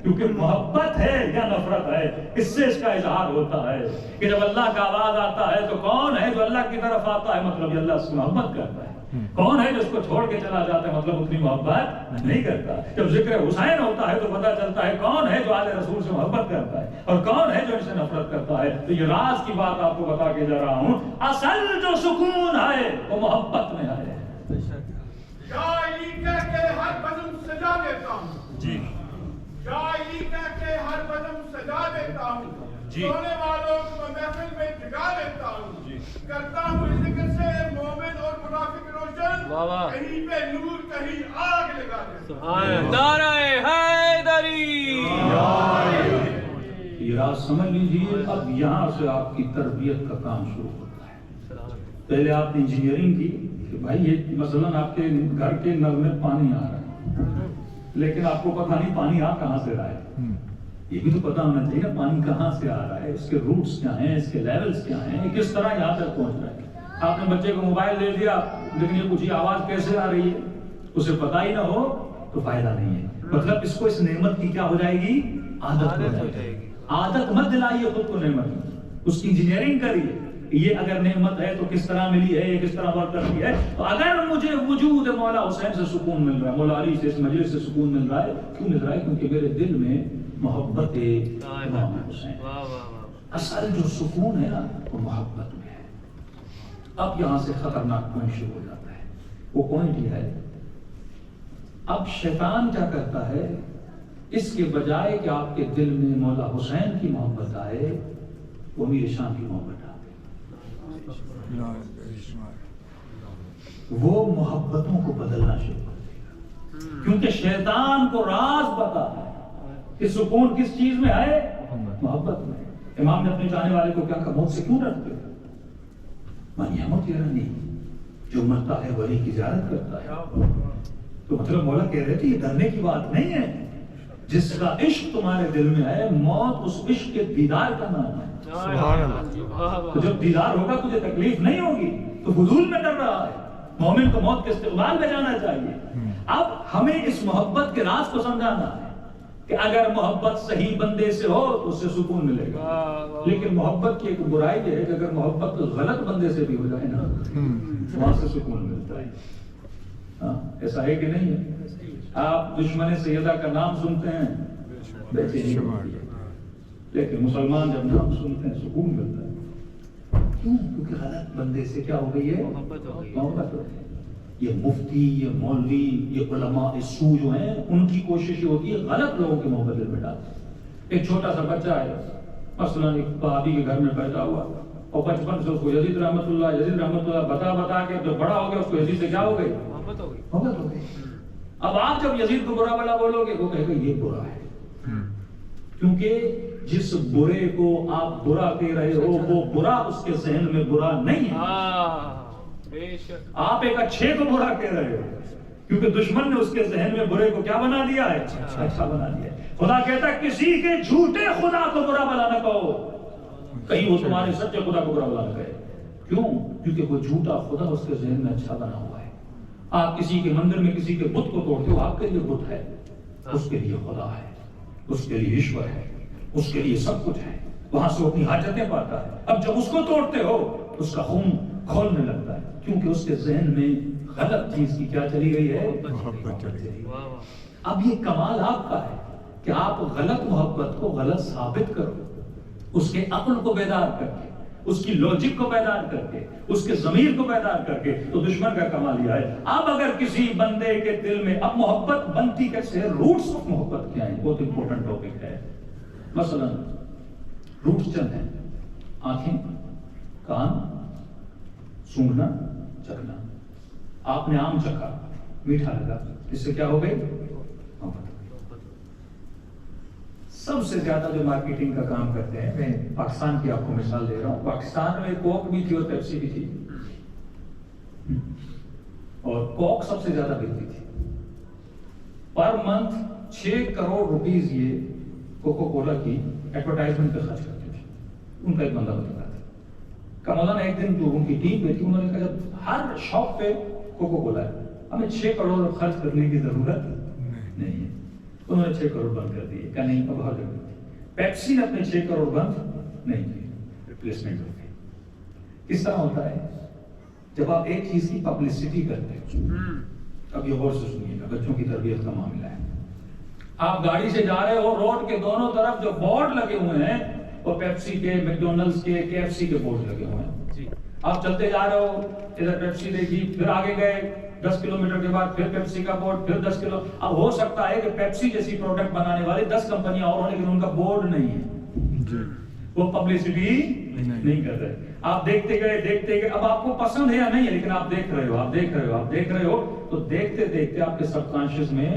Speaker 2: کیونکہ محبت ہے یا نفرت ہے، اس سے اس کا اظہار ہوتا ہے کہ جب اللہ کا آواز آتا ہے تو کون ہے جو اللہ کی طرف آتا ہے؟ مطلب یہ اللہ سے محبت کرتا ہے۔ کون ہے جو اس کو چھوڑ کے چلا جاتا ہے؟ مطلب اتنی محبت نہیں کرتا۔ جب ذکر حسین ہوتا ہے تو پتہ چلتا ہے کون ہے جو آل رسول سے محبت کرتا ہے اور کون ہے جو ان سے نفرت کرتا ہے۔ تو یہ راز کی بات آپ کو بتا کے جا رہا ہوں، اصل جو سکون ہے وہ محبت میں ہے۔
Speaker 3: یا علی کہہ کے ہر بزم سجا دیتا ہوں،
Speaker 1: جی
Speaker 3: یا علی کہہ کے ہر بزم سجا دیتا ہوں، سونے والوں کو محفل میں جگا دیتا ہوں، کرتا ہوں اس ذکر سے مومن اور منافق روشن، کہیں پہ نور کہیں آگ لگا دیتا ہوں۔
Speaker 4: نعرہ حیدری۔
Speaker 2: یہ راز سمجھ لیجیے۔ اب یہاں سے آپ کی تربیت کا کام شروع ہوتا ہے۔ پہلے آپ نے انجینئرنگ کی کہ بھائی یہ مثلاً آپ کے گھر کے نل میں پانی آ رہا ہے، لیکن آپ کو پتہ نہیں پانی آ کہاں سے رہا ہے۔ یہ بھی تو پتہ ہونا چاہیے نا پانی کہاں سے آ رہا ہے، اس کے روٹس کیا ہیں، اس کے لیولز کیا ہیں، کس طرح یہاں تک پہنچ رہا ہے۔ آپ نے بچے کو موبائل دے دیا لیکن یہ پوچھیے آواز کیسے آ رہی ہے، اسے پتہ ہی نہ ہو تو فائدہ نہیں ہے۔ مطلب اس کو اس نعمت کی کیا ہو جائے گی؟ عادت ہو جائے گی۔ عادت مت دلائیے خود کو نعمت کی، اس کی انجینئرنگ کریے۔ یہ اگر نعمت ہے تو کس طرح ملی ہے، یہ کس طرح ورک کرتی ہے۔ تو اگر مجھے وجود مولا حسین سے سکون مل رہا ہے، مولا علی سے، اس مجلس سے سکون مل رہا ہے، کیوں مل رہا ہے؟ کیونکہ میرے دل میں محبت امام حسین۔ اصل جو سکون ہے نا وہ محبت میں ہے۔ اب یہاں سے خطرناک پوائنٹ شروع ہو جاتا ہے۔ وہ پوائنٹ یہ ہے، اب شیطان کیا کرتا ہے، اس کے بجائے کہ آپ کے دل میں مولا حسین کی محبت آئے، وہ امیر شام کی محبت آئے۔
Speaker 5: وہ محبتوں کو بدلنا شروع کر دے گا، کیونکہ شیطان کو راز پتا ہے کہ سکون کس چیز میں ہے، محبت میں۔ امام نے اپنے چاہنے والے کو کیا کہا، موت سے کیوں ڈرتے ہو؟ من یموت یرانی، جو مرتا ہے ولی کی زیارت کرتا ہے۔ تو مطلب مولا کہہ رہے تھے یہ ڈرنے کی بات نہیں ہے، جس کا عشق تمہارے دل میں ہے، موت اس عشق کے دیدار کا نام ہے۔ تو جب دیدار ہوگا تجھے تکلیف نہیں ہوگی، تو فضول میں ڈر رہا ہے۔ مومن کو موت کے استقبال میں جانا چاہیے۔ اب ہمیں اس محبت کے راز کو سمجھانا ہے کہ اگر محبت صحیح بندے سے ہو تو اس سے سکون ملے گا، لیکن محبت کی ایک برائی یہ ہے کہ اگر محبت غلط بندے سے بھی ہو جائے نا، وہاں سے سکون ملتا ہے۔ ایسا ہے کہ نہیں ہے؟ آپ دشمن سیدہ کا نام سنتے ہیں بے چینی ہوتی ہے، لیکن مسلمان جب نام سنتے ہیں سکون ملتا ہے۔ کیوں؟ کیونکہ غلط بندے سے کیا ہو گئی ہے؟ محبت ہو گئی۔ یہ مفتی، یہ مولوی، یہ علماء سو جو ہیں، ان کی کوشش یہ ہوتی ہے غلط لوگوں کی محبت دل میں ڈالتے ہیں۔ ایک چھوٹا سا بچہ ہے، مثلا ایک صحابی کے گھر میں پیدا ہوا اور بچپن سے اس کو یزید رحمۃ اللہ بتا کے جب بڑا ہو گیا اس کو یزید سے کیا ہو گئی؟ محبت ہو گئی۔ اب آپ جب یزید کو برا بلا بولو گے وہ کہے گا یہ برا ہے، کیونکہ جس برے کو آپ برا کہہ رہے ہو وہ برا اس کے ذہن میں برا نہیں ہے۔ آپ ایک اچھے کو برا کہہ رہے ہو کیونکہ دشمن نے اس کے ذہن میں برے کو کیا بنا دیا ہے؟ اچھا بنا دیا ہے۔ خدا کہتا ہے کسی کے جھوٹے خدا کو برا بلا نہ کہو، کہیں وہ تمہارے سچے خدا کو برا بلا نہ کہے۔ کیوں؟ کیونکہ وہ جھوٹا خدا اس کے ذہن میں اچھا بنا ہوا ہے۔ آپ کسی کے مندر میں کسی کے بت کو توڑتے ہو، آپ کے لیے بت ہے، اس کے لیے خدا ہے، اس کے لیے ایشور ہے، اس کے لیے سب کچھ ہے، وہاں سے وہ اپنی حاجتیں پاتا ہے۔ اب جب اس کو توڑتے ہو اس کا خون کھولنے لگتا ہے، کیونکہ اس کے ذہن میں غلط چیز کی کیا چلی گئی ہے؟ محبت چلی گئی۔ اب یہ کمال آپ کا ہے کہ آپ غلط محبت کو غلط ثابت کرو، اس کے عقل کو بیدار کر کے، اس کی لوجک کو بیدار کر کے، اس کے ضمیر کو بیدار کر کے۔ تو دشمن کا کمال یہ ہے۔ اب اگر کسی بندے کے دل میں اب محبت بنتی کیسے ہے، روٹس آف محبت کیا ہے، بہت امپورٹنٹ ٹاپک ہے۔ مثلا روٹس چند ہیں، آنکھیں، کان، سونگھنا، چکھنا۔ آپ نے آم چکھا، میٹھا لگا، اس سے کیا ہو گئی؟ محبت۔ سب سے زیادہ جو مارکیٹنگ کا کام کرتے ہیں، میں پاکستان کی آپ کو مثال دے رہا ہوں، پاکستان میں کوک بھی تھی اور پیپسی بھی تھی، اور کوک سب سے زیادہ بکتی تھی۔ پر منتھ 6 کروڑ روپیز یہ کوکو کولا کی ایڈورٹائزمنٹ پہ خرچ کرتے تھے۔ ان کا ایک بندہ بتا رہا تھا، مولانا ایک دن جو ان کی ٹیم میں تھی انہوں نے کہا جب ہر شاپ پہ کوکو کولا ہے ہمیں 6 کروڑ خرچ کرنے کی ضرورت نہیں ہے۔ انہوں نے 6 کروڑ بند کر دیے، کہا نہیں اب ہر جگہ پیپسی نے اپنے 6 کروڑ بند نہیں کیے، ریپلیسمنٹ ہو گئی۔ کس طرح ہوتا ہے جب آپ ایک چیز کی پبلسٹی کرتے ہیں؟ اب یہ غور سے سنیے گا، بچوں کی تربیت کا معاملہ ہے۔ آپ گاڑی سے جا رہے ہو، روڈ کے دونوں طرف جو بورڈ لگے ہوئے ہیں وہ پیپسی کے، میکڈونلڈس کے، KFC کے بورڈ لگے ہوئے ہیں۔ آپ چلتے جا رہے ہو، ادھر پیپسی دیکھی، پھر آگے گئے 10 کلومیٹر کے بعد پھر پیپسی کا بورڈ، پھر 10 کلو۔ اب ہو سکتا ہے کہ پیپسی جیسی پروڈکٹ بنانے والی 10 کمپنیاں اور ہوں لیکن ان کا بورڈ نہیں ہے، وہ پبلسٹی نہیں کر رہے۔ آپ دیکھتے گئے، اب آپ کو پسند ہے یا نہیں ہے لیکن آپ دیکھ رہے ہو تو دیکھتے دیکھتے آپ کے سب کانشیس میں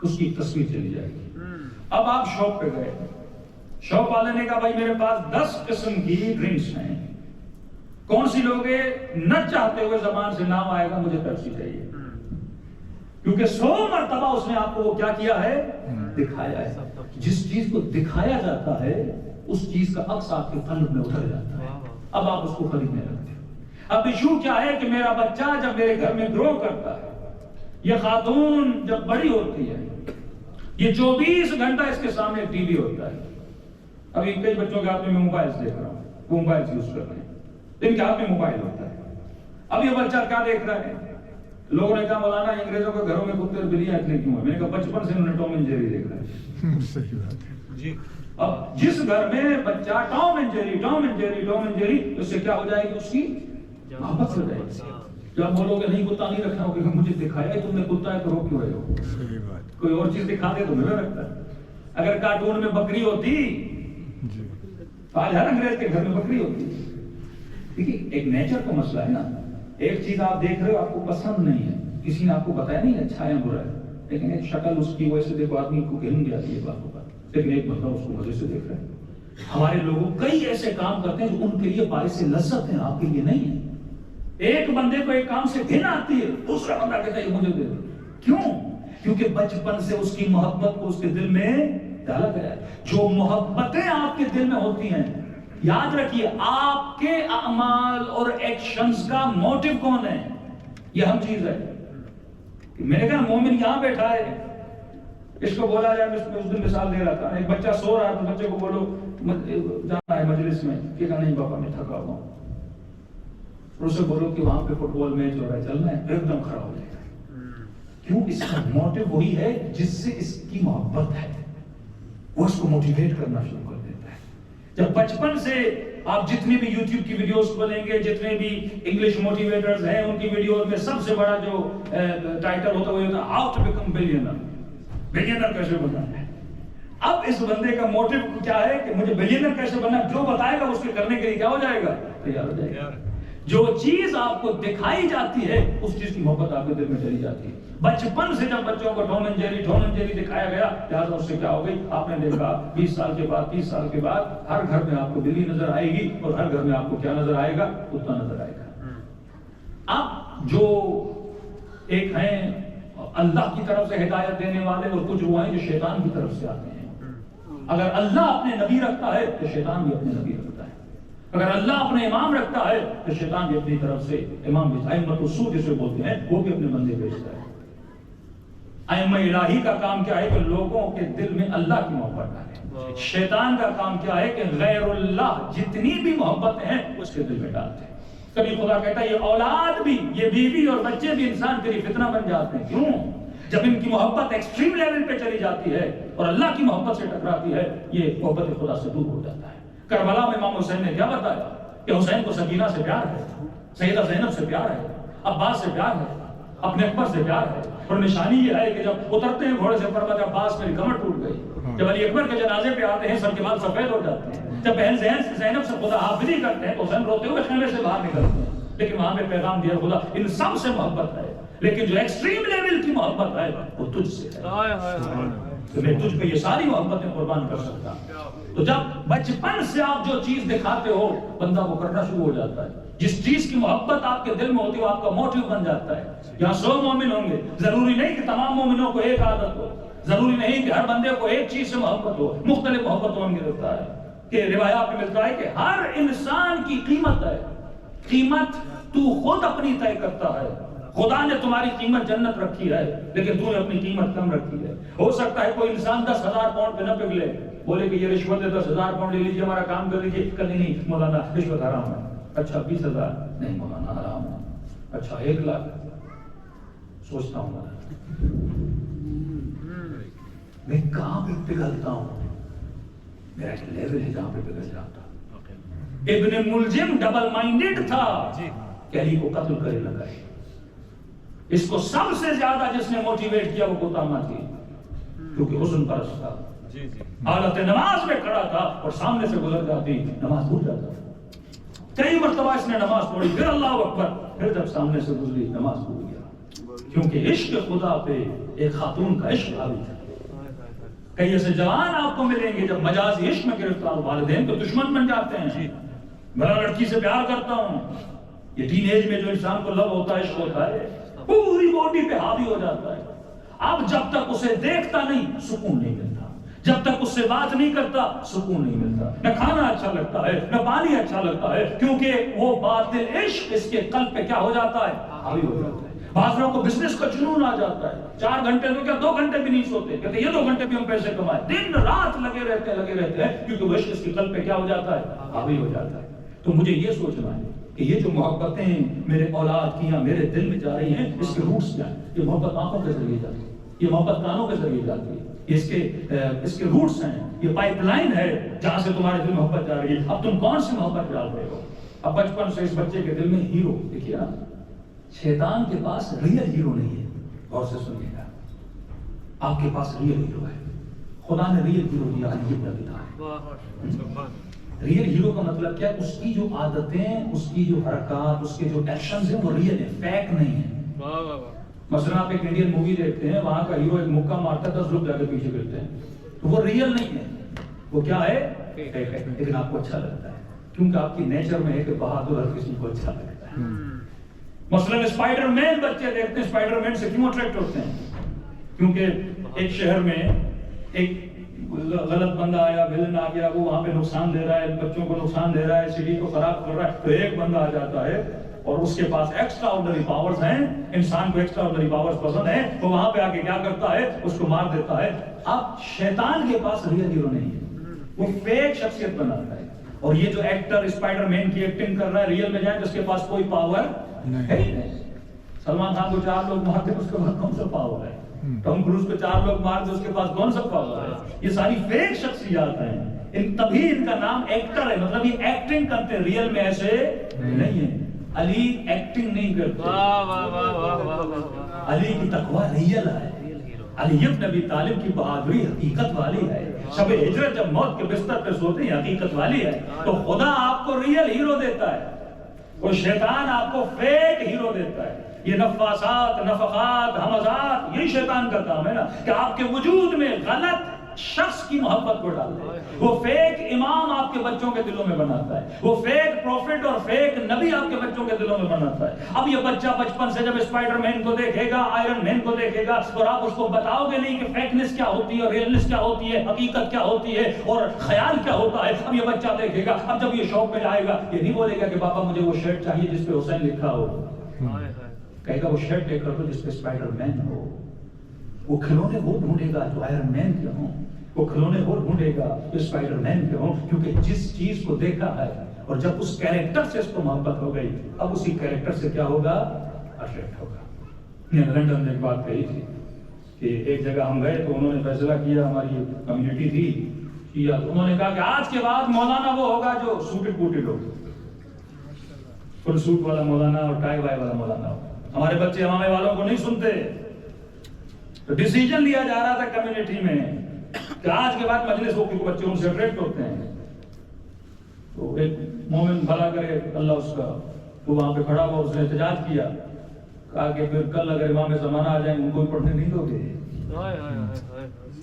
Speaker 5: اس کی تصویر چلی جائے گی۔ اب آپ شاپ پہ گئے، شاپ والے نے کہا بھائی میرے پاس 10 قسم کی ڈرنکس ہیں، کون سی لوگے؟ نہ چاہتے ہوئے زبان سے نام آئے گا مجھے پیپسی چاہیے، کیونکہ 100 مرتبہ اس نے آپ کو کیا کیا ہے؟ دکھایا ہے۔ جس چیز کو دکھایا جاتا ہے اس چیز کا عکس آپ کے قلب میں اتر جاتا ہے، اب آپ اس کو خریدنے لگتے ہیں۔ اب ایشو کیا ہے کہ میرا بچہ جب میرے گھر میں گرو کرتا ہے، یہ خاتون جب بڑی ہوتی ہے، یہ 24 گھنٹہ اس کے سامنے ٹی وی ہوتا ہے۔ ابھی کئی بچوں کے ہاتھ میں موبائل دیکھ رہا ہوں، وہ موبائل یوز کر رہے ہیں، ان کے ہاتھ میں موبائل ہوتا ہے۔ اب یہ بچہ کیا دیکھ رہا ہے؟ لوگوں نے کہا مولانا انگریزوں کے گھروں میں کتے اور بلیاں اتنے کیوں ہیں؟ میں نے کہا بچپن سے انہوں نے ٹام اینڈ جیری دیکھ رہا ہے۔ صحیح بات ہے جی۔ اب جس گھر میں بچہ ٹام اینڈ جیری، اس سے کیا ہو جائے گی؟ اس کی محبت ہو جائے گی۔ جب بولو گے نہیں کتا نہیں رکھنا ہوگا، مجھے دکھایا ہے تم نے کتا ہے تو رو کیوں رہے ہو؟ صحیح بات، کوئی اور چیز دکھا دے تو میں رکھتا ہے۔ اگر کارٹون میں بکری ہوتی آج ہر انگریز کے گھر میں بکری ہوتی۔ دیکھیے ایک نیچر کا مسئلہ ہے نا، ایک چیز آپ دیکھ رہے ہو آپ کو پسند نہیں ہے, کسی نے آپ کو بتایا نہیں اچھا ہے برا ہے, لیکن ایک شکل اس کی وجہ سے دیکھو آدمی کو گرم جاتی ہے باتوں پر, لیکن ایک بندہ اس کو مزے سے دیکھ رہا ہے. ہمارے لوگوں کئی ایسے کام کرتے ہیں جو ان کے لیے باعث لذت ہیں, آپ کے لیے نہیں ہے. ایک بندے کو ایک کام سے گھن آتی ہے, دوسرا بندہ کہتا ہے یہ مجھے دے دو. کیوں؟ کیونکہ بچپن سے اس کی محبت کو اس کے دل میں ڈالا گیا ہے. جو محبتیں آپ کے دل میں ہوتی ہیں, یاد رکھیے آپ کے اعمال اور ایکشنز کا موٹیو کون ہے, یہ ہم چیز ہے. میں نے کہا مومن یہاں بیٹھا ہے, اس کو بولا جائے, میں اس دن مثال دے رہا تھا, ایک بچہ سو رہا ہے تو بچے کو بولو جانا ہے مجلس میں, کہ کہا نہیں پاپا میں تھکا ہوا ہوں. اور اسے بولو کہ وہاں پہ فٹ بال میچ ہو رہا ہے, چلنا ہے, ایک دم کھڑا ہو جائے گا. کیوں؟ اس کا موٹیو وہی ہے جس سے اس کی محبت ہے, وہ اس کو موٹیویٹ کرنا شروع کر دیتا ہے. جب بچپن سے آپ جتنی بھی یوٹیوب کی ویڈیوز کھولیں گے, جتنے بھی انگلش موٹیویٹرز ہیں ان کی ویڈیوز میں سب سے بڑا جو ٹائٹل ہوتا ہے وہ ہوتا ہے how to become billionaire, billionaire کیسے بننا ہے. اب اس بندے کا موٹیو کیا ہے کہ مجھے بلینئر کیسے بننا ہے, جو بتائے گا اس کے کرنے کے لیے کیا ہو جائے گا, تیار ہو جائے گا. جو چیز آپ کو دکھائی جاتی ہے اس چیز کی محبت آپ کے دل میں چلی جاتی ہے. بچپن سے جب بچوں کو ٹام اینڈ جیری دکھایا گیا, لہٰذا اس سے کیا ہو گئی, آپ نے دیکھا 20 سال کے بعد 30 سال کے بعد ہر گھر میں آپ کو بلی نظر آئے گی, اور ہر گھر میں آپ کو کیا نظر آئے گا, کتا نظر آئے گا. اب جو ایک ہیں اللہ کی طرف سے ہدایت دینے والے, اور کچھ وہ ہیں جو شیطان کی طرف سے آتے ہیں. اگر اللہ اپنے نبی رکھتا ہے تو شیطان بھی اپنے نبی رکھتا ہے. اگر اللہ اپنے امام رکھتا ہے تو شیطان بھی اپنی طرف سے امام بھیجتا ہے. ائمۃ السوء جسے بولتے ہیں وہ بھی اپنے بندے بھیجتا ہے. ائمہ الہی کا کام کیا ہے کہ لوگوں کے دل میں اللہ کی محبت ڈالے. شیطان کا کام کیا ہے کہ غیر اللہ جتنی بھی محبتیں ہیں اس کے دل میں ڈالتے ہیں. کبھی خدا کہتا ہے یہ اولاد بھی, یہ بیوی اور بچے بھی انسان کے لیے فتنہ بن جاتے ہیں. کیوں؟ جب ان کی محبت ایکسٹریم لیول پہ چلی جاتی ہے اور اللہ کی محبت سے ٹکراتی ہے, یہ محبت خدا سے دور ہو جاتا ہے. کربلا میں امام حسین نے کیا بتایا کہ حسین کو سکینہ سے پیار ہے, سیدہ زینب سے پیار ہے, عباس سے پیار ہے, اپنے اکبر سے پیار ہے. اور نشانی یہ ہے کہ جب اترتے ہیں گھوڑے سے فرماتے ہیں عباس میری کمر ٹوٹ گئی. جب علی اکبر کے جنازے پہ آتے ہیں سر کے بال سفید ہو جاتے ہیں. جب بہن زینب سے خدا حافظی کرتے ہیں تو حسین روتے ہوئے خیمے سے باہر نکلتے ہیں. لیکن وہاں پہ پیغام دیا خدا ان سب سے محبت ہے, لیکن جو ایکسٹریم لیول کی محبت ہے وہ تجھ سے ہے. تو میں تجھ پہ یہ ساری محبتیں قربان کر سکتا. تو جب بچپن سے آپ جو چیز دکھاتے ہو بندہ وہ کرنا شروع ہو جاتا ہے. جس چیز کی محبت آپ کے دل میں ہوتی ہے وہ آپ کا موٹیو بن جاتا ہے. یہاں 100 مومن ہوں گے, ضروری نہیں کہ تمام مومنوں کو ایک عادت ہو, ضروری نہیں کہ ہر بندے کو ایک چیز سے محبت ہو, مختلف محبتوں میں گرفتا ہے. کہ روایات میں ملتا ہے کہ ہر انسان کی قیمت ہے, قیمت تو خود اپنی طے کرتا ہے. خدا نے تمہاری قیمت جنت رکھی ہے لیکن تو نے اپنی قیمت کم رکھی ہے. ہو سکتا ہے کوئی انسان 10,000 پاؤنڈ پہ نہ پگھلے, بولے کہ یہ رشوت ہے 10,000 پاؤنڈ لے لیجیے ہمارا کام کر لیجیے. کہیں نہیں مولانا رشوت حرام ہے. اچھا 20,000 نہیں مولانا حرام ہے. اچھا 1 لاکھ سوچتا ہوں میں کہاں پہ پگھلتا ہوں. میرا ایک لیول ہے جہاں پہ پگھل جاتا. ابن ملجم ڈبل مائنڈڈ تھا کہ علی کو قتل کرے نہ کرے. اس کو سب سے زیادہ جس نے موٹیویٹ کیا وہ قطامہ تھی, کیونکہ حسن پرست تھا. حالت نماز میں کھڑا تھا اور سامنے سے گزر جاتی نماز بھول جاتا. کئی مرتبہ اس نے نماز پڑھی, پھر اللہ اکبر, پھر جب سامنے سے گزری نماز بھول گیا. کیونکہ عشق خدا پہ ایک خاتون کا عشق حاوی تھا. کئی ایسے جوان آپ کو ملیں گے جب مجازی عشق میں گرفتار, والدین تو دشمن بن جاتے ہیں. میں لڑکی سے پیار کرتا ہوں, یہ ٹین ایج میں جو انسان کو لو ہوتا ہے, عشق ہوتا ہے, پوری باڈی پہ حاوی ہو جاتا ہے. اب جب تک اسے دیکھتا نہیں سکون نہیں ملتا, جب تک اس سے بات نہیں کرتا سکون نہیں ملتا. نہ کھانا اچھا لگتا ہے نہ پانی اچھا لگتا ہے, کیونکہ وہ باطل عشق اس کے قلب پہ کیا ہو جاتا ہے, حاوی ہو جاتا ہے. بعض لوگوں کو بزنس کا جنون آ جاتا ہے, 4 گھنٹے تو کیا 2 گھنٹے بھی نہیں سوتے, کہتے یہ 2 گھنٹے بھی ہم پیسے کمائیں, دن رات لگے رہتے ہیں کیونکہ وہ عشق اس کے قلب پہ کیا ہو جاتا ہے, حاوی ہو جاتا ہے. تو مجھے یہ سوچنا ہے کہ یہ جو محبتیں میرے اولاد کی یا میرے دل میں جا رہی ہیں اس کے روٹس کیا ہیں. یہ محبت آنکھوں کے ذریعے جاتی ہے, یہ محبت کانوں کے ذریعے جاتی ہے, اس کے روٹس ہیں, یہ پائپ لائن ہے جہاں سے تمہارے دل میں محبت جا رہی ہے. اب تم کون سی محبت ڈال رہے ہو؟ اب بچپن سے اس بچے کے دل میں ہیرو, دیکھیے نا, شیطان کے پاس ریئل ہیرو نہیں ہے. غور سے سنیے گا, آپ کے پاس ریئل ہیرو ہے. خدا نے ریئل ہیرو دیا علی بن ابی طالب. ریئل ہیرو کا مطلب کیا ہے؟ اس کی جو عادتیں، اس کی جو حرکات، اس کے جو ایکشنز ہیں وہ ریئل ہیں، فیک نہیں ہیں۔ مثلا آپ ایک انڈین مووی دیکھتے ہیں، وہاں کا ہیرو ایک مکہ مارتا ہے، 10 لوگ جا کے پیچھے گرتے ہیں، تو وہ ریئل نہیں ہے، وہ کیا ہے؟ فیک ہے، لیکن آپ کو اچھا لگتا ہے کیونکہ آپ کی نیچر میں ہے کہ بہادر ہر کسی کو اچھا لگتا ہے۔ مثلا اسپائڈر مین بچے دیکھتے ہیں، اسپائڈر مین سے کیوں اٹریکٹ ہوتے ہیں؟ کیونکہ ایک شہر میں ایک غلط بندہ آیا، ویلن آ گیا، وہ وہاں پہ نقصان دے رہا ہے، بچوں کو نقصان دے رہا ہے، سٹی کو خراب کر رہا ہے، تو ایک بندہ آ جاتا ہے اور اس کے پاس ایکسٹرا آرڈنری پاورز ہیں، انسان کو ایکسٹرا آرڈنری پاورز پسند ہے، وہ وہاں پہ آ کے کیا کرتا ہے؟ اس کو مار دیتا ہے۔ اب شیطان کے پاس ریئل ہیرو نہیں ہے، وہ فیک شخصیت بناتا ہے۔ اور یہ جو ایکٹر اسپائڈر مین کی ایکٹنگ کر رہا ہے، ریئل میں جائیں تو اس کے پاس کوئی پاور ہے ہی نہیں۔ سلمان خان کو 4 لوگ مارتے ہیں، اس کے پاس کون سا پاور ہے؟ ٹام کروز کو 4 لوگ مار دے، اس کے پاس کون سا پاور ہے؟ یہ ساری فیک شخصیات ہیں، تبھی ان کا نام ایکٹر ہے، مطلب یہ ایکٹنگ کرتے ہیں، ریئل میں ایسے نہیں ہے۔ علی ایکٹنگ نہیں کرتے، علی کی تقویٰ ریئل ہے، علی ابن ابی طالب کی بہادری حقیقت والی ہے، شب ہجرت جب موت کے بستر پہ سوتے ہیں حقیقت والی ہے۔ تو خدا آپ کو ریئل ہیرو دیتا ہے، اور شیطان آپ کو فیک ہیرو دیتا ہے۔ یہ نفاسات، نفقات، ہمزات، یہی شیطان کا کام ہے نا، کہ آپ کے وجود میں غلط شخص کی محبت کو ڈال دے۔ وہ فیک امام آپ کے بچوں کے دلوں میں بناتا ہے، وہ فیک پروفٹ اور فیک نبی آپ کے بچوں کے دلوں میں بناتا ہے۔ اب یہ بچہ بچپن سے جب اسپائڈر مین کو دیکھے گا، آئرن مین کو دیکھے گا، اور آپ اس کو بتاؤ گے نہیں کہ فیکنس کیا ہوتی ہے، ریئلنس کیا ہوتی ہے، حقیقت کیا ہوتی ہے اور خیال کیا ہوتا ہے۔ اب یہ بچہ دیکھے گا، اب جب یہ شوق میں جائے گا، یہ نہیں بولے گا کہ پاپا مجھے وہ شرٹ چاہیے جس پہ حسین لکھا ہو، کہے گا وہ شرٹ لے کر دو جس پہ اسپائڈر مین ہو۔ وہ کھلونے وہ ڈھونڈے گا جو آئرن مین کے ہوں، وہ کھلونے وہ ڈھونڈے گا جو اسپائڈر مین کے ہوں، کیونکہ جس چیز کو دیکھا ہے اور جب اس کیریکٹر سے اس کو محبت ہو گئی، اب اسی کیریکٹر سے کیا ہوگا؟ اٹریکٹ ہوگا۔ میں نے لندن میں ایک بات کہی تھی کہ ایک جگہ ہم گئے تو انہوں نے فیصلہ کیا، ہماری کمیونٹی تھی شیعہ، تو انہوں نے کہا کہ آج کے بعد مولانا وہ ہوگا جو سوٹڈ بوٹڈ ہو، فل سوٹ والا مولانا اور ٹائی وائی والا مولانا ہو۔ ہمارے بچے ہمارے والوں کو نہیں سنتے، تو ڈیسیجن لیا جا رہا تھا کمیونٹی میں کہ آج کے بعد مجلس ہو کے بچے ان سے اٹریکٹ ہوتے ہیں۔ تو ایک مومن بھلا کرے اللہ اس کا، وہ وہاں پہ کھڑا ہوا، اس نے احتجاج کیا، کہا کہ پھر کل اگر امام زمانہ آ جائیں ان کو پڑھنے نہیں دو گے؟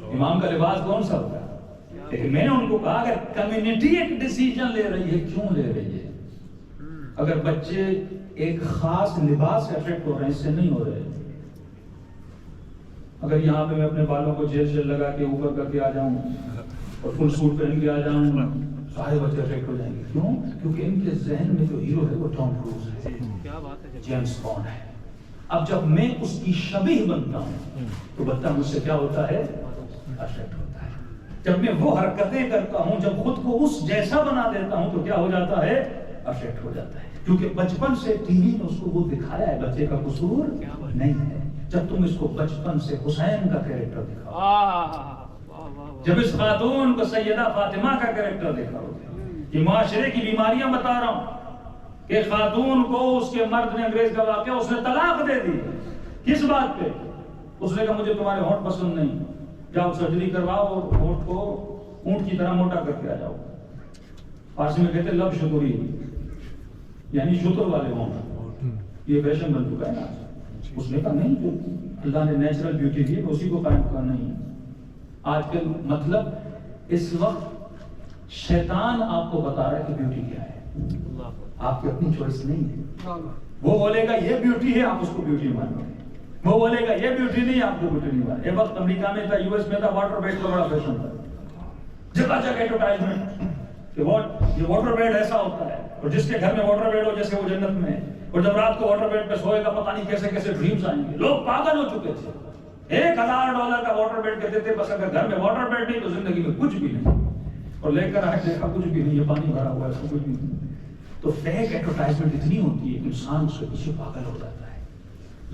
Speaker 5: امام کا لباس کون سا ہوگا؟ لیکن میں نے ان کو کہا کہ کمیونٹی ایک ڈیسیجن لے رہی ہے، کیوں لے رہی ہے؟ اگر بچے ایک خاص لباس سے اٹریکٹ ہو رہے ہیں، اس سے نہیں ہو رہے۔ اگر یہاں پہ میں اپنے بالوں کو جیل شیل لگا کے اوپر کر کے آ جاؤں اور فل سوٹ پہن کے آ جاؤں، سارے بچے اٹریکٹ ہو جائیں گے۔ کیوں؟ کیونکہ ان کے ذہن میں جو ہیرو ہے وہ ٹام کروز ہے، جیمس بانڈ ہے۔ اب جب میں اس کی شبیہ بنتا ہوں تو بچہ مجھ سے کیا ہوتا ہے؟ اٹریکٹ ہوتا ہے۔ جب میں وہ حرکتیں کرتا ہوں، جب خود کو اس جیسا بنا دیتا ہوں تو کیا ہو جاتا ہے؟ اٹریکٹ ہو جاتا ہے، کیونکہ بچپن سے ٹی وی میں اس کو وہ دکھایا ہے۔ بچے کا قصور نہیں ہے جب تم اس کو بچپن سے حسین کا کیریکٹر دکھاؤ، جب اس خاتون کو سیدہ فاطمہ کا کیریکٹر دکھاؤ۔ یہ معاشرے کی بیماریاں بتا رہا ہوں کہ خاتون کو اس کے مرد نے، انگریز کا واقعہ، اس نے طلاق دے دی۔ کس بات پہ؟ اس نے کہا مجھے تمہارے ہونٹ پسند نہیں، جاؤ سرجری کرواؤ اور ہونٹ کو اونٹ کی طرح موٹا کر کے آ جاؤ۔ فارسی میں کہتے لب شتوری، یعنی شتر والے ہونٹ۔ یہ فیشن بن چکا ہے نا۔ اس نے کہا نہیں، جو اللہ نے نیچرل بیوٹی دی اسی کو قائم کرنا نہیں۔ آج کل مطلب اس وقت شیطان آپ کو بتا رہا ہے کہ بیوٹی کیا ہے، آپ کی اپنی چوائس نہیں ہے۔ وہ بولے گا یہ بیوٹی ہے، آپ اس کو بیوٹی مانو گے، وہ بولے گا یہ بیوٹی نہیں، آپ کو بیوٹی نہیں مانو۔ ایک وقت امریکہ میں تھا، یو ایس میں تھا، واٹر بیڈ کا بڑا فیشن تھا، جگہ جگہ ایڈورٹائزمنٹ کہ یہ واٹر بیڈ ایسا ہوتا ہے، اور جس کے گھر میں واٹر بیڈ ہو جیسے وہ جنت میں ہے، اور جب رات کو واٹر بیڈ پہ سوئے گا پتہ نہیں کیسے کیسے ڈریمز آئیں گے۔ لوگ پاگل ہو چکے تھے۔ $1000 کا واٹر بیڈ کہتے تھے، بس اگر گھر میں واٹر بیڈ نہیں تو زندگی میں کچھ بھی نہیں۔ اور لے کر آئے، دیکھا کچھ بھی نہیں، یہ پانی بھرا ہوا ہے، کچھ بھی نہیں۔ تو فیک ایڈورٹائزمنٹ اتنی ہوتی ہے کہ انسان اس کے پیچھے پاگل ہو جاتا ہے۔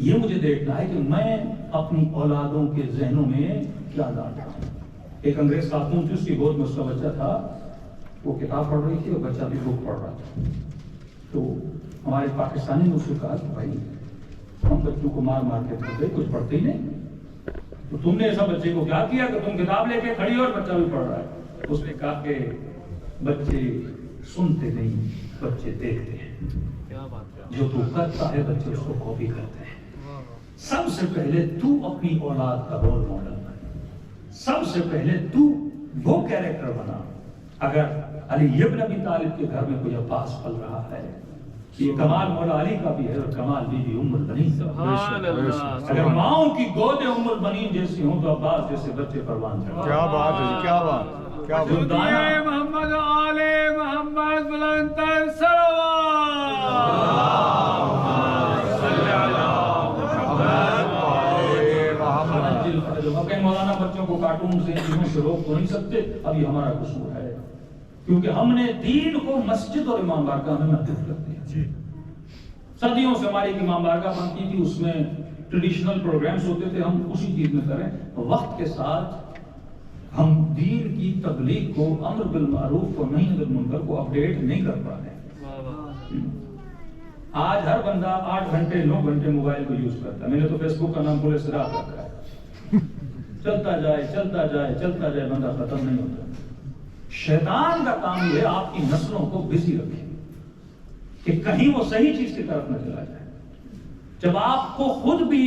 Speaker 5: یہ مجھے دیکھنا ہے کہ میں اپنی اولادوں کے ذہنوں میں کیا ڈال رہا ہوں۔ ایک انگریز خاتون تھی، اس کی گود میں اس کا بچہ تھا، وہ کتاب پڑھ رہی تھی اور بچہ بھی بک پڑھ رہا تھا۔ تو ہمارے پاکستانی نے اس کو کہا کہ بھائی ہم بچوں کو مار مار کے پڑھتے، کچھ پڑھتے ہی نہیں، تو تم نے ایسا بچے کو کیا کہ تم کتاب لے کے کھڑی ہو اور بچہ بھی پڑھ رہا ہے۔ اس نے کہا کہ بچے سنتے نہیں بچے دیکھتے ہیں، جو تو کرتا ہے بچے اس کو کاپی کرتے ہیں۔ سب سے پہلے تو اپنی اولاد کا رول ماڈل بنا، سب سے پہلے تو وہ کیریکٹر بنا۔ اگر علی ابن ابی طالب کے گھر میں کوئی عباس پل رہا ہے، یہ کمال مولا علی کا بھی ہے اور کمال بی بی ام البنین کا۔ اگر ماؤں کی گود ام البنین جیسی ہوں تو عباس جیسے بچے پروان چڑھتے۔
Speaker 1: کیا بات ہے، کیا بات، کیا بات۔
Speaker 4: محمد آل محمد بلندتر صلوات۔
Speaker 5: مولانا بچوں کو کارٹون سے چیزوں سے روک تو نہیں سکتے، اب یہ ہمارا قصور ہے کیونکہ ہم نے دین کو مسجد اور امام بارگاہ میں محدود کر دیا۔ صدیوں سے ہماری امام بارگاہ بنتی تھی، اس میں ٹریڈیشنل پروگرامز ہوتے تھے، ہم اسی چیز میں کریں۔ وقت کے ساتھ ہم دین کی تبلیغ کو، امر بالمعروف اور نہی عن المنکر کو اپڈیٹ نہیں کر پا رہے۔ آج ہر بندہ 8 گھنٹے 9 گھنٹے موبائل کو یوز کرتا ہے۔ میں نے تو فیس بک کا نام پورے سراغ رکھا ہے، چلتا جائے چلتا جائے چلتا جائے، بندہ ختم نہیں ہوتا۔ شیطان کا کام یہ ہے آپ کی نسلوں کو بزی رکھے کہ کہیں وہ صحیح چیز کی طرف نہ چلا جائے۔ جب آپ کو خود بھی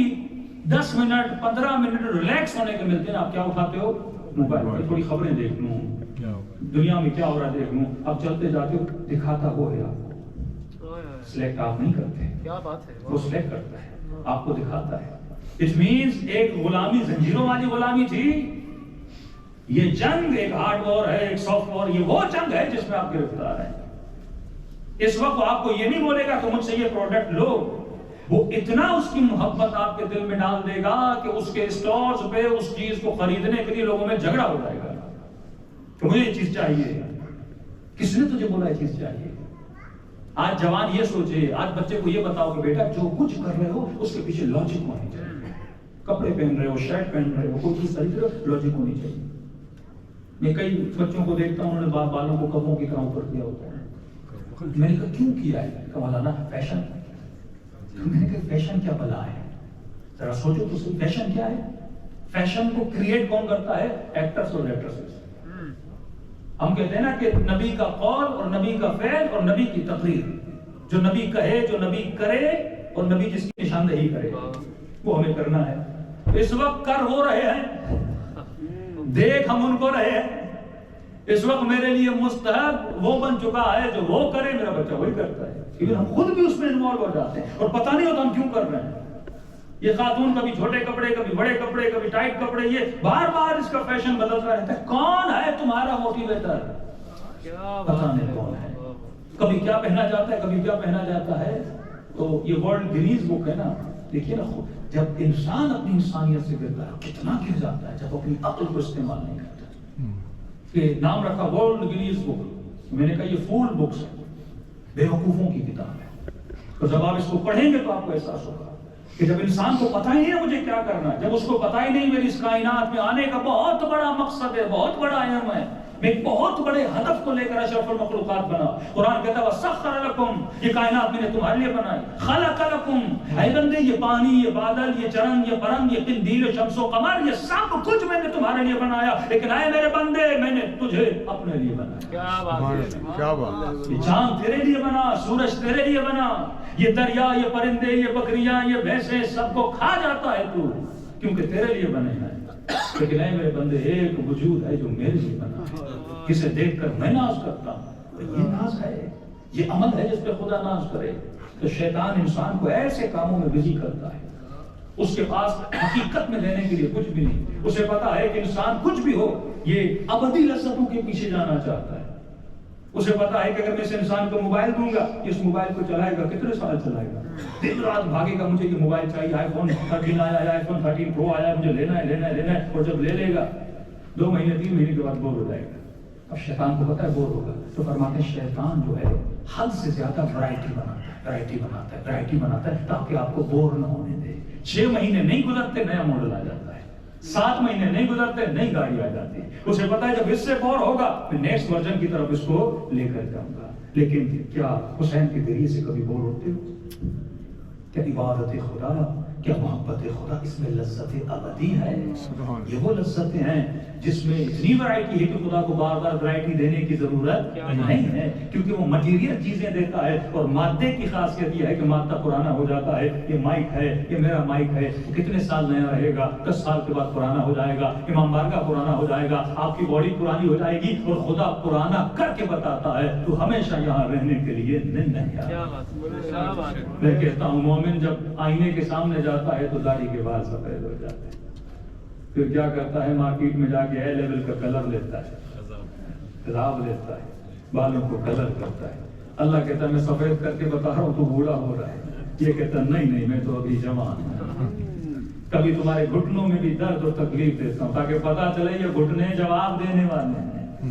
Speaker 5: 10 منٹ 15 منٹ ریلیکس ہونے کے ملتے ہیں، آپ کیا اٹھاتے ہو؟ موبائل پہ تھوڑی خبریں دیکھ لوں، دنیا میں کیا ہو رہا ہے دیکھ لوں۔ اب چلتے جاتے ہو، دکھاتا وہ ہے آپ کو، سلیکٹ آپ نہیں کرتے،
Speaker 4: کیا بات ہے،
Speaker 5: وہ سلیکٹ کرتا ہے، آپ کو دکھاتا ہے۔ It means ایک غلامی، زنجیروں والی غلامی تھی، یہ جنگ ایک ہارڈ وار ہے، ایک سافٹ وار، یہ وہ جنگ ہے جس میں آپ گرفتار ہیں۔ اس وقت آپ کو یہ نہیں بولے گا کہ مجھ سے یہ پروڈکٹ لو، وہ اتنا اس کی محبت آپ کے دل میں ڈال دے گا کہ اس کے اسٹورز پہ اس چیز کو خریدنے کے لیے لوگوں میں جھگڑا ہو جائے گا کہ مجھے یہ چیز چاہیے۔ کس نے تجھے بولا یہ چیز چاہیے؟ آج جوان یہ سوچے، آج بچے کو یہ بتاؤ کہ بیٹا جو کچھ کر رہے ہو اس کے پیچھے لاجک ہونی چاہیے۔ کپڑے پہن رہے ہو، شرٹ پہن رہے ہو، کوئی چیز خرید رہے ہو، لاجک ہونی چاہیے۔ میں کئی بچوں کو دیکھتا ہوں، انہوں نے بالوں کو کبوں کی طرح اوپر کیا ہوتا ہے۔ میں نے کہا کیوں کیا ہے؟ کہ مولانا فیشن۔ میں نے کہا فیشن کیا بلا ہے؟ ذرا سوچو تو صحیح، فیشن کیا ہے؟ فیشن کو کریٹ کون کرتا ہے؟ ایکٹرز اور ایکٹریسز۔ ہم کہتے ہیں نا کہ نبی کا قول اور نبی کا فعل اور نبی کی تقریر، جو نبی کہے، جو نبی کرے اور نبی جس کی نشاندہی کرے، وہ ہمیں کرنا ہے۔ اس وقت کر ہو رہے ہیں، دیکھ ہم ان کو رہے ہیں۔ اس وقت میرے لیے مستحب وہ بن چکا ہے جو وہ کرے میرا بچہ وہی کرتا ہے، لیکن ہم خود بھی اس میں انوالو ہو جاتے ہیں اور پتہ نہیں ہوتا ہم کیوں کر رہے ہیں۔ یہ خاتون کبھی چھوٹے کپڑے، کبھی بڑے کپڑے، کبھی ٹائٹ کپڑے، یہ بار بار اس کا فیشن بدلتا رہتا ہے۔ کون ہے تمہارا موٹیویٹر؟ پتہ نہیں کون ہے۔ کبھی کیا پہنا جاتا ہے، کبھی کیا پہنا جاتا ہے۔ تو یہ ورلڈ گنیز بک ہے نا، دیکھیے نا، جب انسان اپنی انسانیت سے گرتا ہے کتنا گر جاتا ہے جب اپنی عقل کو استعمال نہیں کرتا۔ کہ نام رکھا ورلڈ گنیز بک، میں نے کہا یہ فول بکس ہے، بے وقوفوں کی کتاب ہے۔ تو جب آپ اس کو پڑھیں گے تو آپ کو احساس ہوگا کہ جب انسان کو پتہ ہی نہیں ہے مجھے کیا کرنا ہے، جب اس کو پتہ ہی نہیں میری اس کائنات میں آنے کا بہت بڑا مقصد ہے، بہت بڑا اہم ہے، میں ایک بہت بڑے ہدف کو لے کر اشرف المخلوقات بنا۔ قرآن کہتا ہے وَسَخَّرَ لَكُمْ، یہ کائنات میں نے تمہارے لیے بنائی۔ خَلَقَ لَكُمْ، اے بندے یہ پانی، یہ بادل، یہ چرن، یہ پرند، یہ قندیل، شمس و قمر، یہ سب کچھ میں نے تمہارے لیے بنایا، لیکن اے میرے بندے میں نے تجھے اپنے لیے بنایا۔
Speaker 4: کیا بات ہے،
Speaker 1: کیا بات۔
Speaker 5: یہ چاند تیرے لیے بنا، سورج تیرے لیے بنا، یہ دریا، یہ پرندے، یہ بکریاں، یہ بھینسیں، سب کو کھا جاتا ہے تو، کیونکہ تیرے لیے بنے ہیں۔ لیکن اے میرے بندے ایک وجود ہے جو میرے لیے بنا ہے، جسے دیکھ کر میں ناز کرتا ہوں۔ یہ ناز ہے، یہ عمل ہے جس پہ خدا ناز کرے۔ تو شیطان انسان کو ایسے کاموں میں بزی کرتا ہے، اس کے پاس حقیقت میں لینے کے لیے کچھ بھی نہیں۔ اسے پتا ہے کہ انسان کچھ بھی ہو یہ ابدی لذتوں کے پیچھے جانا چاہتا ہے۔ اسے پتا ہے کہ اگر میں اس انسان کو موبائل دوں گا، اس موبائل کو چلائے گا کتنے سال چلائے گا، دن رات بھاگے گا، مجھے یہ موبائل چاہیے، آئی فون 13 آیا، آئی فون 13 پرو آیا، مجھے لینا ہے لینا ہے لینا ہے، اور جب لے لے گا 2 مہینے 3 مہینے کے بعد بور ہو جائے گا۔ اب شیطان کو پتا ہے بور ہوگا، تو فرماتے ہیں شیطان جو ہے حد سے زیادہ ورائٹی بناتا ہے تاکہ آپ کو بور نہ ہونے دے۔ 6 مہینے نہیں گزرتے نیا ماڈل آ جاتا ہے، 7 مہینے نہیں گزرتے نئی گاڑی آ جاتی ہے۔ اسے پتا ہے جب اس سے بور ہوگا میں نیکسٹ ورژن کی طرف اس کو لے کر جاؤں گا۔ لیکن کیا حسین کے ذریعے سے کبھی بور ہوتے ہو؟ کیا عبادت خدا، کیا محبت خدا، اس میں لذت ابدی ہے؟ یہ وہ لذتیں ہیں جس میں اتنی ورائٹی ہے کہ خدا کو بار بار ورائٹی دینے کی ضرورت نہیں ہے، کیونکہ وہ مٹیریل چیزیں دیتا ہے. اور مادے کی خاصیت یہ ہے کہ مادہ پرانا ہو جاتا ہے. یہ مائک ہے، یہ میرا مائک ہے، وہ کتنے سال نیا رہے گا؟ 10 سال کے بعد پرانا ہو جائے گا. امام بارگاہ پرانا ہو جائے گا، آپ کی باڈی پرانی ہو جائے گی، اور خدا پرانا کر کے بتاتا ہے تو ہمیشہ یہاں رہنے کے لیے نہیں آیا. میں کہتا ہوں مومن جب آئینے کے سامنے جاتا ہے تو داڑھی کے بال سفید ہو جاتے ہیں، پھر کیا کرتا ہے؟ مارکیٹ میں جا کے اے لیول کا کلر لیتا ہے، عذاب لیتا ہے، بالوں کو کلر کرتا ہے. اللہ کہتا ہے میں سفید کر کے بتا رہا ہوں تو بوڑھا ہو رہا ہے. یہ کہتا ہے نہیں میں تو ابھی جوان ہوں. کبھی تمہارے گھٹنوں میں بھی درد اور تکلیف دیتا ہوں تاکہ پتا چلے یہ گھٹنے جواب دینے والے ہیں.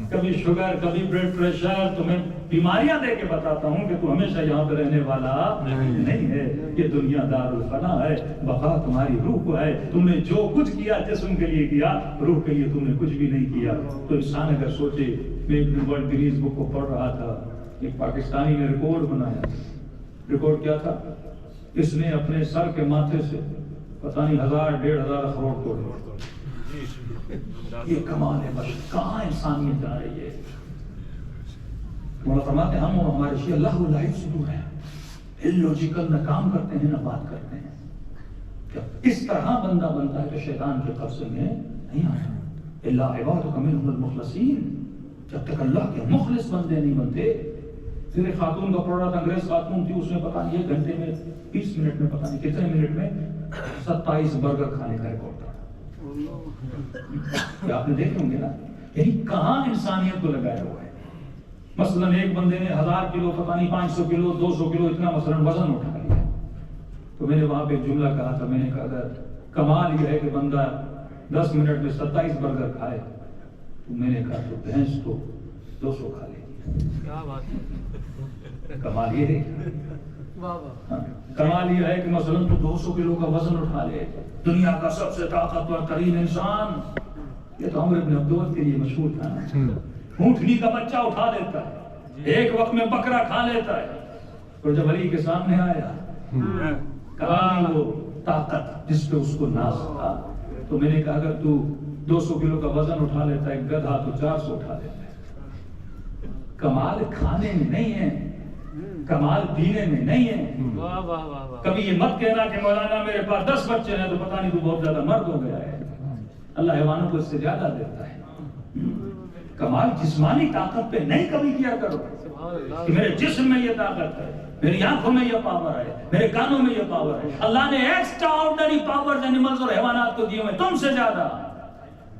Speaker 5: کبھی شوگر، کبھی بلڈ پریشر، تمہیں بیماریاں دے کے بتاتا ہوں کہ تو ہمیشہ یہاں پہ رہنے والا نہیں ہے. یہ دنیا دار الفنا ہے، بقا تمہاری روح کو ہے. تم نے جو کچھ کیا جسم کے لیے کیا، روح کے لیے تم نے کچھ بھی نہیں کیا. تو انسان اگر سوچے، میں ورلڈ گینیز بک کو پڑھ رہا تھا، ایک پاکستانی نے ریکارڈ بنایا. ریکارڈ کیا تھا؟ اس نے اپنے سر کے ماتھے سے پتہ نہیں 1000-1500 اخروٹ توڑے. یہ کمال ہے. بس کہاں انسانیت جا رہی ہے؟ مولا فرماتے ہیں ہم اور ہمارے شیعہ اللہ لائف سے دور ہیں، الوجیکل نہ کام کرتے ہیں نہ بات کرتے ہیں. جب اس طرح بندہ بنتا ہے تو شیطان کے قبضے میں نہیں آتا. الا عبادک منہم المخلصین. جب تک اللہ کے مخلص بندے نہیں بنتے. پھر ایک خاتون کا پڑھ رہا تھا، انگریز خاتون تھی، اس نے پتا نہیں 1 گھنٹے میں 20 منٹ میں پتا نہیں کتنے منٹ میں 27 برگر کھانے کا ریکارڈ تھا. آپ نے دیکھے ہوں گے نا، یعنی کہاں انسانیت کو لگایا ہوا ہے. مثلا ایک بندے نے 1000 کلو پتہ نہیں 500 کلو 200 کلو اتنا مثلا وزن اٹھا لیا. تو میں نے وہاں پہ ایک جملہ کہا تھا، میں نے کہا کمال یہ ہے کہ بندہ 10 منٹ میں 27 برگر کھائے. تو میں نے کہا تو بھینس تو 200 کھا لے. کیا بات ہے، کمال یہ ہے. کمال یہ ہے کہ مثلا تو 200 کلو کا وزن اٹھا لے. دنیا کا سب سے طاقتور ترین انسان، یہ تو عمر ابن عبدود کے لیے مشہور تھا نا. اونٹنی کا بچہ اٹھا لیتا ہے، ایک وقت میں بکرا کھا لیتا ہے. اور جب علی کے سامنے آیا کہا وہ طاقت جس پہ اس کو ناز تھا. تو میں نے کہا اگر تو 200 کلو کا وزن اٹھا لیتا ہے، گدھا تو 400 اٹھا لیتا ہے. کمال کھانے میں نہیں ہے، کمال پینے میں نہیں ہے. کبھی یہ مت کہنا کہ مولانا میرے پاس 10 بچے ہیں تو پتہ نہیں تو بہت زیادہ مرد ہو گیا ہے. اللہ حیوانوں کو اس سے زیادہ دیتا ہے. کمال جسمانی طاقت پہ نہیں کبھی کیا کرو کہ میرے جسم میں یہ طاقت ہے، میری آنکھوں میں یہ پاور ہے، میرے کانوں میں یہ پاور ہے. اللہ نے ایکسٹرا آرڈنری پاورز اینیملز اور حیوانات کو دیے ہوئے تم سے زیادہ،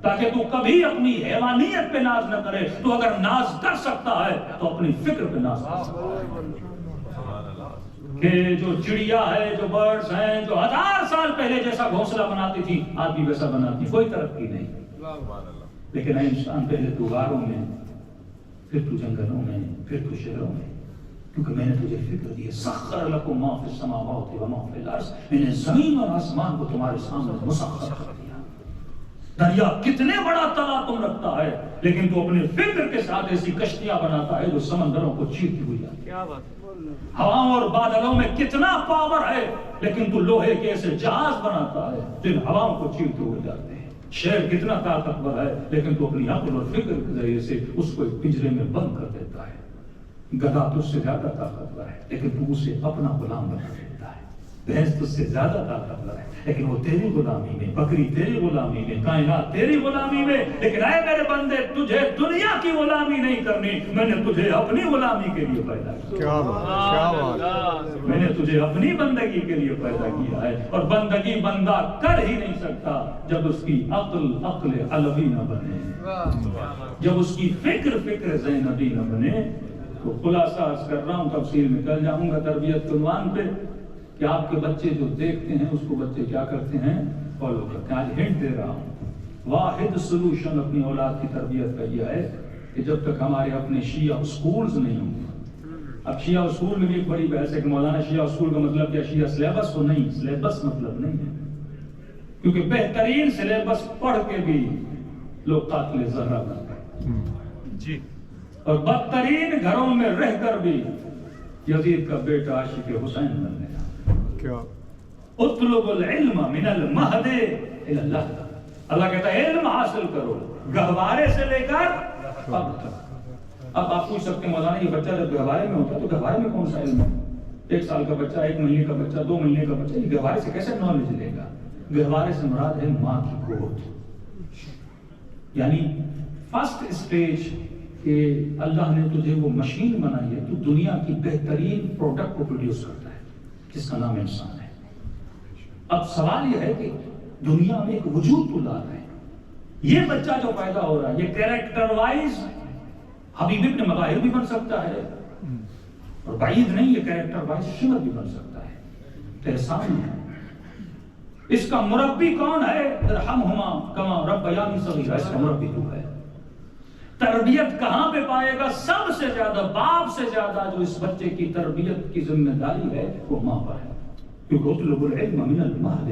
Speaker 5: تاکہ تو کبھی اپنی حیوانیت پہ ناز نہ کرے. تو اگر ناز کر سکتا ہے تو اپنی فکر پہ ناز کر سکتا ہے. کہ جو چڑیا ہے، جو برڈز ہیں، جو 1000 سال پہلے جیسا گھونسلہ بناتی تھی آج بھی ویسا بناتی، کوئی ترقی نہیں. لیکن اے انسان پہلے تو غاروں میں، پھر تو جنگلوں میں، پھر تو شہروں میں، کیونکہ میں نے تجھے فکر دی. سخر لکم ما فی السماوات و ما فی الارض. میں نے زمین اور آسمان کو تمہارے سامنے مسخر کر دیا. دریا کتنے بڑا تلا تم رکھتا ہے، لیکن تو اپنے فکر کے ساتھ ایسی کشتیاں بناتا ہے جو سمندروں کو چیرتی ہوئی جاتی. کیا بات ہے. ہواؤں اور بادلوں میں کتنا پاور ہے، لیکن تو لوہے کے ایسے جہاز بناتا ہے جن ہواؤں کو چیرتے ہوئے جاتے ہیں. شیر کتنا طاقتور ہے، لیکن تو اپنی عقل اور فکر کے ذریعے سے اس کو ایک پنجرے میں بند کر دیتا ہے. گدھا تجھ سے زیادہ طاقتور ہے، لیکن تو اسے اپنا غلام بنا دیتا ہے. بھینس تجھ سے زیادہ طاقتور ہے، لیکن وہ تیری غلامی میں، بکری تیری غلامی میں، کائنات تیری غلامی میں. لیکن اے میرے بندے، تجھے دنیا کی غلامی نہیں کرنی، میں نے تجھے اپنی غلامی کے لیے پیدا کیا.
Speaker 1: کیا بات، کیا بات.
Speaker 5: میں نے تجھے اپنی بندگی کے لیے پیدا کیا ہے. اور بندگی بندہ کر ہی نہیں سکتا جب اس کی عقل علوی نہ بنے، جب اس کی فکر زینبی نہ بنے. تو خلاصہ عرض کر رہا ہوں، تفصیل میں کل جاؤں گا تربیت کے عنوان پہ، کہ آپ کے بچے جو دیکھتے ہیں اس کو بچے کیا کرتے ہیں، فالو کرتے ہیں. آج ہنٹ دے رہا ہوں، واحد سلوشن اپنی اولاد کی تربیت کا یہ ہے کہ جب تک ہمارے اپنے شیعہ اسکولز نہیں ہوں گے. اب شیعہ اسکول میں بھی ایک بڑی بحث ہے کہ مولانا شیعہ اسکول کا مطلب کیا؟ شیعہ سلیبس کو نہیں، سلیبس مطلب نہیں ہے، کیونکہ بہترین سلیبس پڑھ کے بھی لوگ قاتل زہرا بن گئے جی، اور بدترین گھروں میں رہ کر بھی یزید کا بیٹا عاشق حسین بن گیا.
Speaker 1: کیا
Speaker 5: اطلب العلم من المہد الی اللہ. اللہ کہتا ہے علم حاصل کرو گہوارے سے لے کر اب آپ پوچھ سکتے ہیں مولانا یہ بچہ جب گہوارے میں ہوتا ہے تو گہوارے میں کون سا علم ہے؟ 1 سال کا بچہ، 1 مہینے کا بچہ، 2 مہینے کا بچہ، یہ گہوارے سے کیسے نالج لے گا؟ گہوارے سے مراد ہے ماں کی گود، یعنی فرسٹ اسٹیج کہ اللہ نے تجھے وہ مشین بنائی ہے، تو دنیا کی بہترین پروڈکٹ کو پروڈیوس کرتا ہے جس کا نام انسان ہے۔ اب سوال یہ ہے کہ دنیا میں ایک وجود تو لا رہے ہیں، یہ بچہ جو پیدا ہو رہا ہے یہ کیریکٹر وائز حبیب ابن مظاہر بھی بن سکتا ہے، اور بعید نہیں یہ کیریکٹر وائز شمر بھی بن سکتا ہے، تیرے سامنے ہے۔ اس کا مربی کون ہے؟ ارحمہما کما ربیانی صغیرا، اس کا مربی تو ہے۔ تربیت کہاں پہ پائے گا؟ سب سے زیادہ، باپ سے زیادہ جو اس بچے کی تربیت کی ذمہ داری ہے وہ ماں پر ہے، کیونکہ اطلب العلم من المہد،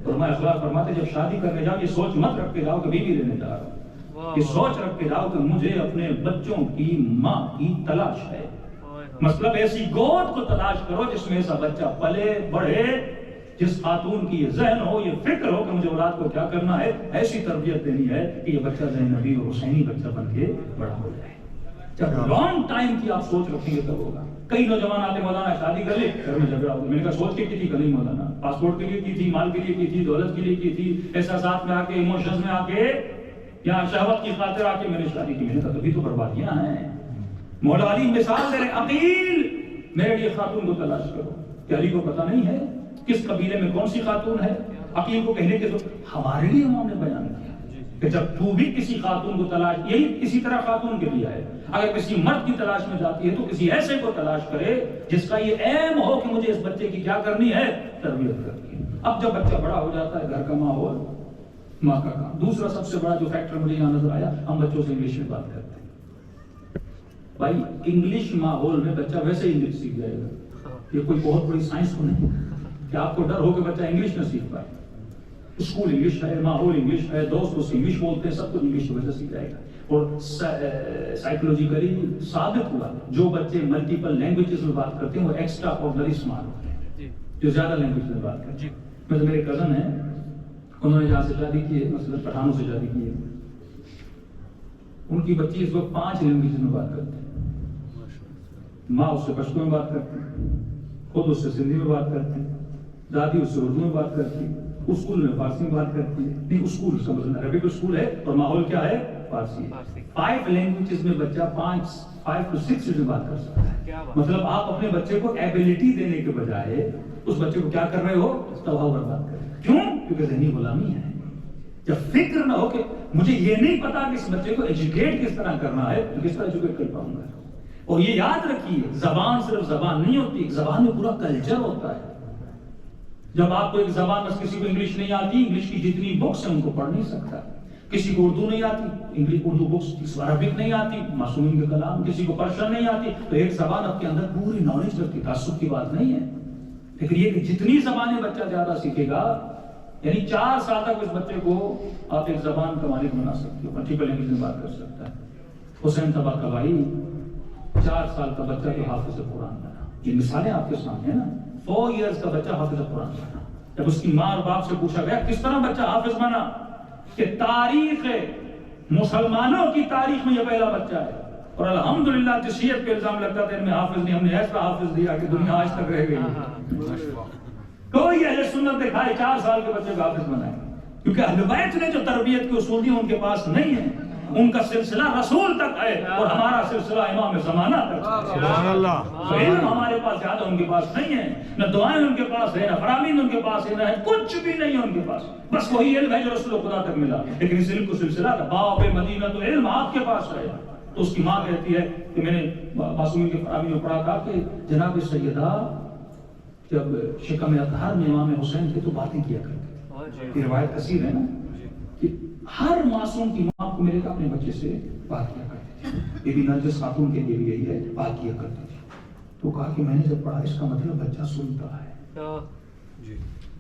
Speaker 5: علماء اخلاق فرماتے جب شادی کرنے جاؤ یہ سوچ مت رکھ کے جاؤ کہ بیوی لینے جا رہا ہوں، یہ سوچ رکھ کے جاؤ کہ مجھے اپنے بچوں کی ماں کی تلاش ہے، مطلب ایسی گود کو تلاش کرو جس میں ایسا بچہ پلے بڑھے، جس خاتون کی یہ ذہن ہو، یہ فکر ہو کہ مجھے اولاد کو کیا کرنا ہے، ایسی تربیت دینی ہے کہ یہ بچہ زینبی اور حسینی بچہ بن کے بڑا ہو جائے۔ جب لانگ ٹائم کی آپ سوچ رکھیں گے تب ہوگا۔ کئی نوجوان آتے مولانا شادی کر لے، گھر میں جھگڑا ہوگا، میں نے کہا سوچ کے کی تھی؟ کل ہی مولانا پاسپورٹ کے لیے کی تھی، مال کے لیے کی تھی، دولت کے لیے کی تھی، احساسات میں آ کے، ایموشنز میں آ کے، یا شہوت کی خاطر آ کے میں نے شادی کی، میں نے کہا تبھی تو بربادیاں ہیں۔ مولا علی مثال دے رہے، عقیل میرے لیے خاتون کو تلاش کرو، کہ علی کو پتہ نہیں ہے کس قبیلے میں کون سی خاتون ہے؟ عقیل کو کہنے کے تو ہمارے لیے امام نے بیان کیا کہ جب تو بھی کسی خاتون کو تلاش، یہی اسی طرح خاتون کے لیے ہے، اگر کسی مرد کی تلاش میں جاتی ہے تو کسی ایسے کو تلاش کرے جس کا یہ ایم ہو کہ مجھے اس بچے کی کیا کرنی ہے، تربیت کرنی ہے۔ اب جب بچہ بڑا ہو جاتا ہے، گھر کا ماحول، ماں کا کام۔ دوسرا سب سے بڑا جو فیکٹر مجھے یہاں نظر آیا، ہم بچوں سے انگلش میں بات کرتے ہیں۔ بھائی انگلش ماحول میں بچہ ویسے ہی انگلش سیکھ جائے گا، یہ کوئی بہت بڑی سائنس تو نہیں کہ آپ کو ڈر ہو کہ بچہ انگلش نہ سیکھ پائے۔ اسکول انگلش ہے، ماحول انگلش ہے، دوست اس انگلش بولتے ہیں، سب کچھ انگلش کی وجہ سے سیکھ جائے گا۔ اور سائیکولوجیکلی ثابت ہوا جو بچے ملٹیپل لینگویجز میں بات کرتے ہیں وہ ایکسٹرا آرڈنری اسمارٹ ہوتے ہیں، جو زیادہ لینگویج میں بات کرتے ہیں۔ میں میرے کزن ہیں، انہوں نے جہاں سے شادی کی ہے، مثلا پٹھانوں سے شادی کی ہے، ان کی بچی اس وقت 5 لینگویج میں بات کرتے ہیں۔ ماں اس سے پشتو میں بات کرتی ہے، خود اس سے سندھی میں بات کرتی ہے، دادی اس سے اردو میں بات کرتی ہے، اسکول میں فارسی میں بات کرتی ہے، نہیں اسکول کا مطلب عربک اسکول ہے اور ماحول کیا ہے، فارسی ہے۔ 5 لینگویجز میں بچہ 5 to 6 میں بات کر سکتا ہے۔ مطلب آپ اپنے بچے کو ایبیلٹی دینے کے بجائے اس بچے کو کیا کر رہے ہو، تباہ و برباد کر رہے ہو۔ کیوں؟ کیونکہ ذہنی غلامی ہے۔ جب فکر نہ ہو کہ مجھے یہ نہیں پتا کہ اس بچے کو ایجوکیٹ کس طرح کرنا ہے تو کس طرح ایجوکیٹ کر پاؤں گا۔ اور یہ یاد رکھیے زبان صرف زبان نہیں ہوتی، زبان میں پورا کلچر ہوتا ہے۔ جب آپ کو ایک زبان، بس کسی کو انگلش نہیں آتی، انگلش کی جتنی بکس ہیں ان کو پڑھ نہیں سکتا، کسی کو اردو نہیں آتی، انگلش اردو بکس، عربک نہیں آتی، معصومین کے کلام، کسی کو پرشین نہیں آتی، تو ایک زبان آپ کے اندر پوری نالج رکھتی، تعصب کی بات نہیں ہے۔ لیکن یہ کہ جتنی زبانیں بچہ زیادہ سیکھے گا، یعنی 4 سال تک اس بچے کو آپ ایک زبان کا مالک بنا سکتے ہو، ملٹیپل لینگویج میں بات کر سکتا ہے۔ حسین طباطبائی 4 سال کا بچہ جو حافظ قرآن بنا، یہ مثالیں آپ کے سامنے ہیں نا، 4 ایئرز کا بچہ حافظ قرآن بنا۔ جب اس کی ماں اور باپ سے پوچھا گیا کس طرح بچہ حافظ بنا، کہ تاریخ مسلمانوں کی تاریخ میں یہ پہلا بچہ ہے، اور الحمدللہ جسیت پہ الزام لگتا تھا ان میں حافظ نہیں، ہم نے ایسا حافظ دیا کہ دنیا آج تک رہ گئی۔ کوئی اہل سنت دکھائے 4 سال کے بچے کو حافظ بنائے، کیونکہ اہل بیت نے جو تربیت کے اصول دی ان کے پاس نہیں ہے، ان کا سلسلہ رسول تک ہے اور ہمارا سلسلہ امام زمانہ تک ہے۔
Speaker 1: سبحان اللہ۔
Speaker 5: علم ہمارے پاس زیادہ ان کے پاس نہیں ہے، نہ دعائیں ان کے پاس ہے، نہ فرامین ان کے پاس ہے، نہ کچھ بھی نہیں ہے ان کے پاس، بس وہی علم ہے جو رسول خدا تک ملا۔ لیکن اس علم کو سلسلہ تھا، باب مدینہ تو علم آپ کے پاس ہے۔ تو اس کی ماں کہتی ہے کہ میں نے معصومین کے فرامین میں پڑھا تھا کہ جناب سیدہ جب شکم اطہر میں امام حسین تھے تو باتیں کیا کرتے تھے۔ یہ روایت کثیر ہے نا کہ ہر معصوم کی ماں کو میرے اپنے بچے سے بات کیا کرتے تھے، یہ بھی نرجس خاتون کے لیے بھی یہی ہے، بات کیا کرتے تھے۔ تو کہا کہ میں نے جب پڑھا اس کا مطلب بچہ سنتا ہے،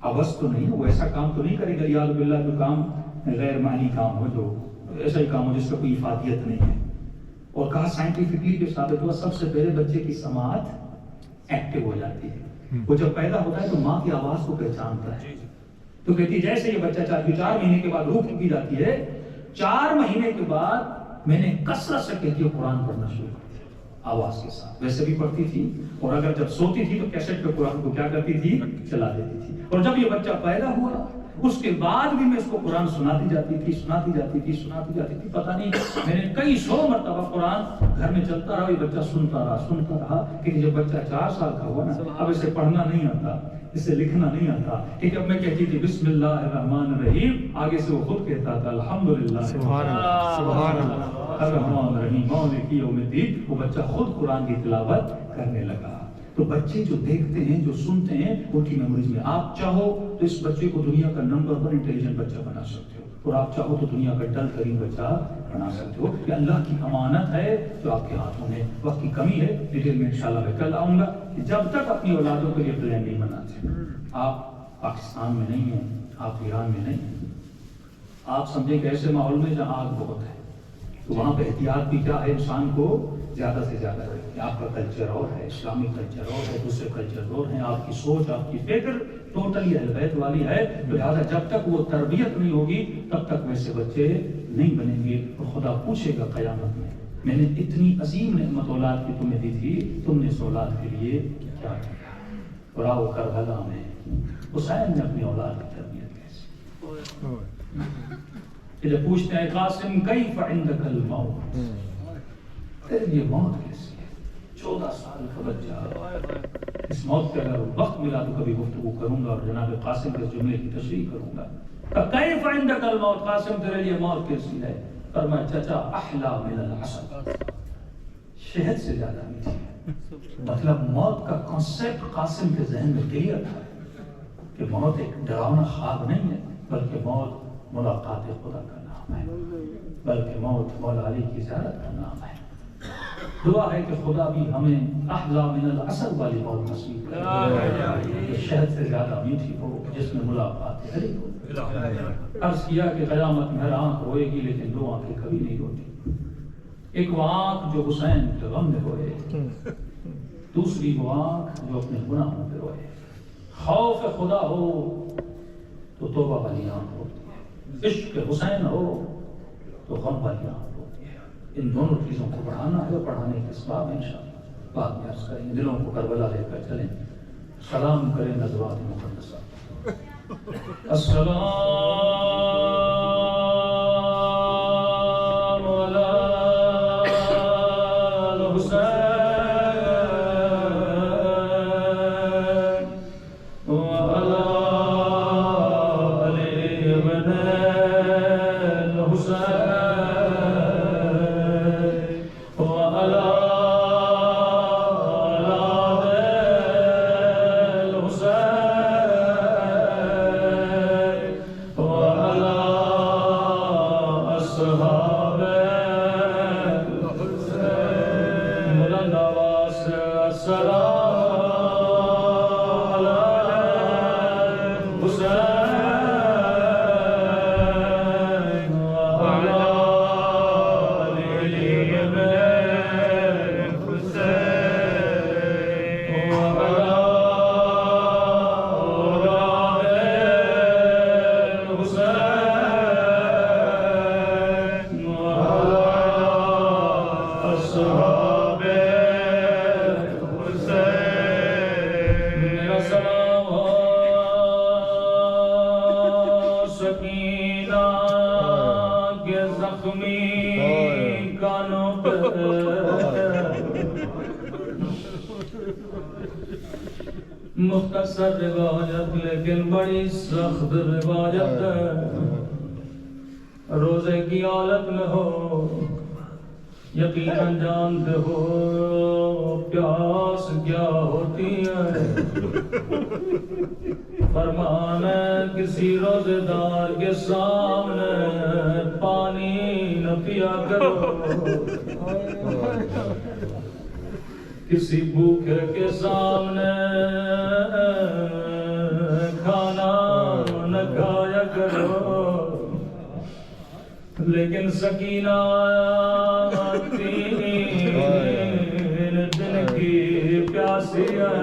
Speaker 5: عوض تو نہیں، وہ ایسا کام تو نہیں کرے گا یاد باللہ جو کام غیر معنی کام ہو، جو ایسا ہی کام ہو جس کا کوئی افادیت نہیں ہے۔ اور کہا سائنٹیفکلی جو ثابت ہوا سب سے پہلے بچے کی سماعت ایکٹیو ہو جاتی ہے، وہ جب پیدا ہوتا ہے تو ماں کی آواز کو پہچانتا ہے، تو کہتی ہے جیسے یہ بچہ 4 مہینے کے بعد روح پھونکی جاتی ہے، 4 مہینے کے بعد میں نے کثرت سے کہتی ہوں قرآن پڑھنا شروع کر دیا آواز کے ساتھ. ویسے بھی پڑھتی تھی اور اگر جب سوتی تھی تو کیسٹ پہ قرآن کو کیا کرتی تھی چلا دیتی تھی. اور جب یہ بچہ پیدا ہوا اس کے بعد بھی میں اس کو قرآن سناتی جاتی تھی. پتہ نہیں میں نے کئی 100 مرتبہ قرآن گھر میں چلتا رہا, یہ بچہ سنتا رہا کہ جب بچہ 4 سال کا ہوا نا, اب اسے پڑھنا نہیں آتا, اسے لکھنا نہیں آتا, کہ جب میں کہتی تھی بسم اللہ الرحمن الرحیم, آگے سے وہ خود کہتا تھا الحمدللہ
Speaker 1: سبحان اللہ
Speaker 5: الرحمن الرحیم مالک یوم الدین. وہ بچہ خود قرآن کی تلاوت کرنے لگا. تو بچے جو دیکھتے ہیں جو سنتے ہیں ان کی میموریز میں, آپ چاہو تو اس بچے کو دنیا کا نمبر 1 انٹیلیجنٹ بچہ بنا سکتے ہو, اور آپ چاہو تو دنیا کا ڈل ترین بچہ بنا سکتے ہو. یہ اللہ کی امانت ہے جو آپ کے ہاتھوں میں. وقت کی کمی ہے, ڈیٹیل میں انشاءاللہ میں کل آؤں گا کہ جب تک اپنی اولادوں کے لیے پلان نہیں بناتے. آپ پاکستان میں نہیں ہیں, آپ ایران میں نہیں ہیں, آپ سمجھیں کہ ایسے ماحول میں جہاں آگ بہت ہے تو وہاں پہ احتیاط بھی کیا ہے, انسان کو زیادہ سے زیادہ ہے. آپ کا کلچر اور ہے, اسلامی کلچر اور ہے, دوسرے کلچر اور ہیں, آپ کی سوچ آپ کی فکر ٹوٹلی اہل بیت والی ہے. لہٰذا جب تک وہ تربیت نہیں ہوگی تب تک ویسے بچے نہیں بنیں گے. اور خدا پوچھے گا قیامت میں نے اتنی عظیم نعمت اولاد کی تمہیں دی تھی, تم نے اس اولاد کے لیے کیا کیا. اور آؤ کربلا میں حسین نے اپنی اولاد کی تربیت کیسی. جب پوچھتے ہیں قاسم کیف عندک الموت, تیرے لیے موت کیسی ہے؟ 14 سال کا بچہ. اس موت کا اگر وقت ملا تو کبھی گفتگو کروں گا اور جناب قاسم کے جملے کی تشریح کروں گا. کیف عندک الموت, قاسم تیرے لیے موت کیسی ہے؟ فرمایا چچا احلا من العسل, شہد سے زیادہ میٹھی ہے. مطلب موت کا کانسیپٹ قاسم کے ذہن میں کلیئر تھا کہ موت ایک ڈراؤنا خواب نہیں ہے, بلکہ موت ملاقات خدا کا نام ہے, بلکہ موت مولا علی کی زیارت کا نام ہے. دعا ہے کہ خدا بھی ہمیں احلا من العسل والی موت نصیب کرے, شہد سے زیادہ میٹھی ہو, جس میں ملاقات علی ہو. عرض کیا کہ قیامت میں ہر آنکھ روئے گی لیکن 2 آنکھیں کبھی نہیں روتی. ایک وہ آنکھ جو حسین کے غم میں روئے, دوسری وہ آنکھ جو اپنے گناہوں پہ روئے. خوف خدا ہو تو توبہ والی آنکھ ہوتی ہے, عشق حسین ہو تو غم والی آنکھ ہوتی ہے. ان دونوں چیزوں کو بڑھانا ہے, پڑھانے کے اسباب انشاءاللہ بعد میں عرض کریں گے. دلوں کو کربلا لے کر چلیں, سلام کریں نظرات مقدسہ. السلام علی الحسین وعلی علی ابن الحسین وعلی مختصر روایت لیکن بڑی سخت روایت ہے. روزے کی حالت میں ہو, یقیناً جانتے ہو پیاس کیا ہوتی ہے. فرمان ہے کسی روزے دار کے سامنے پانی نہ پیا کرو, کسی بھوکے کے سامنے کھانا نہ کھایا کرو. لیکن سکینہ 3 دن کی پیاسی ہے.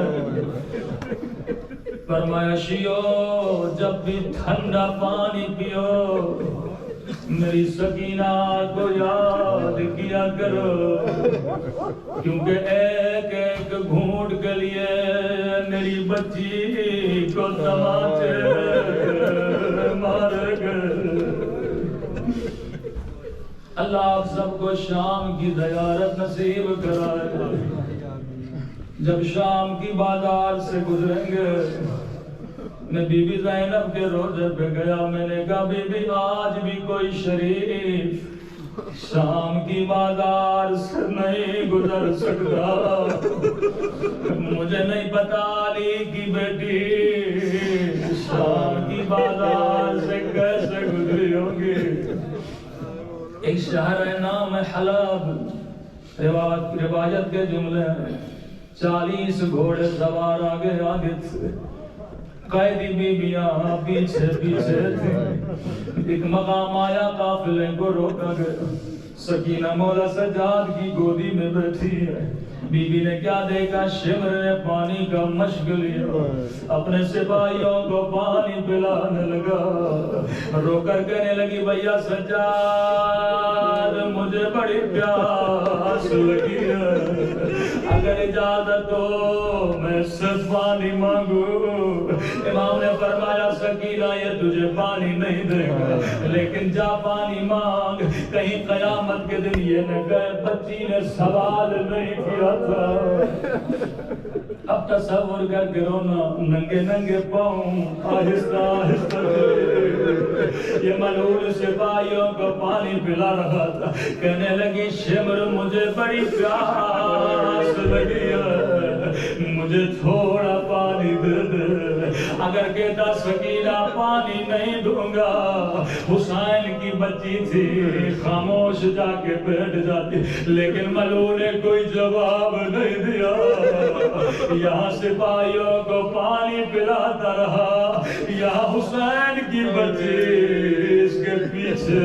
Speaker 5: فرمایا شیو جب بھی ٹھنڈا پانی پیو
Speaker 2: میری سکینہ کو یاد کیا کرو، کیونکہ ایک ایک گھونٹ کے لیے میری بچی کو تماچے مارے گئے۔ اللہ آپ سب کو شام کی زیارت نصیب کرائے۔ جب شام کی بازار سے گزریں گے، میں بی بی زینب کے روزے پہ گیا، میں نے کہا بی بی آج بھی کوئی شریف شام کی بازار سے نہیں گزر سکتا۔ مجھے نہیں پتا علی کی بیٹی شام کی بازار سے کیسے گزری ہوگی۔ ایک شہر ہے نام ہے حلب، روایت کے جملے ہیں 40 گھوڑے سوار آگے تھے، قیدی بیویاں پیچھے تھے۔ ایک مقام آیا، قافلے کو روکا گیا، سکینہ مولا سجاد کی گودی میں بیٹھی ہے۔ بی بی نے کیا دیکھا، شمر نے پانی کا مشک لیا، اپنے سپاہیوں کو پانی پلانے لگا، رو کر کہنے لگی بھیا سجاد مجھے بڑی پیاس لگی ہے، اگر اجازت ہو میں اس سے پانی مانگوں۔ امام نے فرمایا سکینہ یہ تجھے پانی نہیں دے گا، لیکن جا پانی مانگ، کہیں قیامت کے دن یہ نہ کہے بچی نے سوال نہیں کیا تھا۔ اب تصور کر کے رونا، ننگے ننگے پاؤں آہستہ آہستہ یہ ملعون سپاہیوں کو پانی پلا رہا تھا، کہنے لگی شمر مجھے بڑی پیاس لگی ہے، مجھے تھوڑا پانی دے دے۔ اگر کہتا سکینہ پانی نہیں دوں گا، حسین کی بچی تھی خاموش جا کے بیٹھ جاتی، لیکن ملعون نے کوئی جواب نہیں دیا، یہاں سپاہیوں کو پانی پلاتا رہا، یہاں حسین کی بچی اس کے پیچھے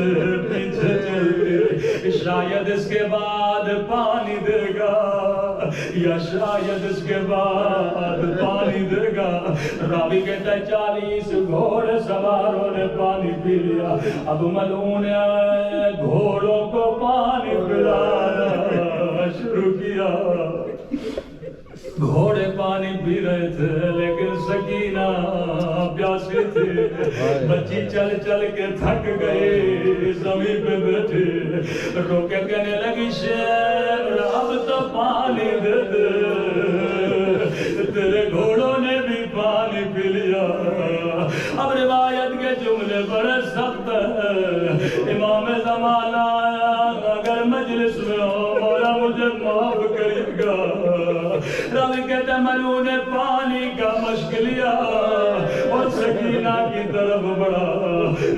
Speaker 2: پیچھے چلتی، شاید اس کے بعد پانی دے گا یا شاید اس کے بعد پانی دے گا۔ راوی کہتا ہے 40 گھوڑے سواروں نے پانی پی لیا، اب ملعون نے گھوڑوں کو پانی پلانا شروع کیا۔ گھوڑے پانی پی رہے تھے لیکن سکینہ پیاسی تھی، بچی چل چل کے تھک گئی، زمین پہ بیٹھی رو کے کہنے لگی شیر اب تو پانی دے دے، تیرے گھوڑوں نے بھی پانی پی لیا۔ اب روایت کے جملے بڑے سخت ہیں، امام زمانہ اگر مجلس میں ہو مولا مجھے معاف کریے گا۔ راوی کہتا ہے ملعون نے پانی کا مشک لیا اور سکینہ کی طرف بڑھا،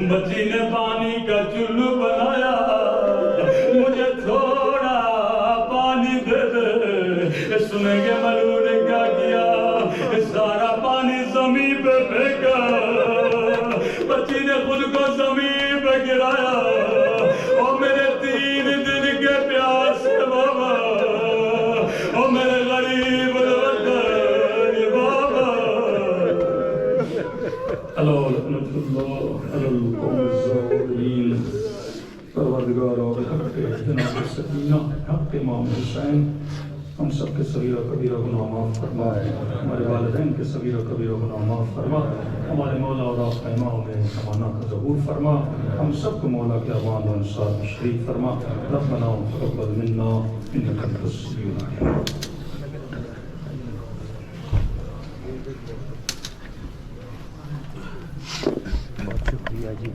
Speaker 2: بچی نے پانی کا چلو بنایا، مجھے تھوڑا پانی دے دے۔ سنیں گے ملعون نے کیا کیا، سارا پانی زمین پہ پھینکا، بچی نے خود کو زمین پہ گرایا، اور میرے 3 دن کے پیاس ہے بابا، اور میرے غریب الوطن بابا۔ اللہ لعنت اللہ علی القوم الظالمین۔ پروردگار اور حق جناب سکینہ حق امام حسین ہم سب کے صغیرہ کبیرہ گناہ معاف فرما، ہمارے والدین کے صغیرہ کبیرہ گناہ معاف فرما، ہمارے مولا اور آپ کا امام میں زمانہ کا ظہور فرما، ہم سب کو مولا کے اعوان و انصار میں شریک فرما۔ ربنا تقبل منا انک انت السمیع العلیم۔
Speaker 1: بہت شکریہ جی۔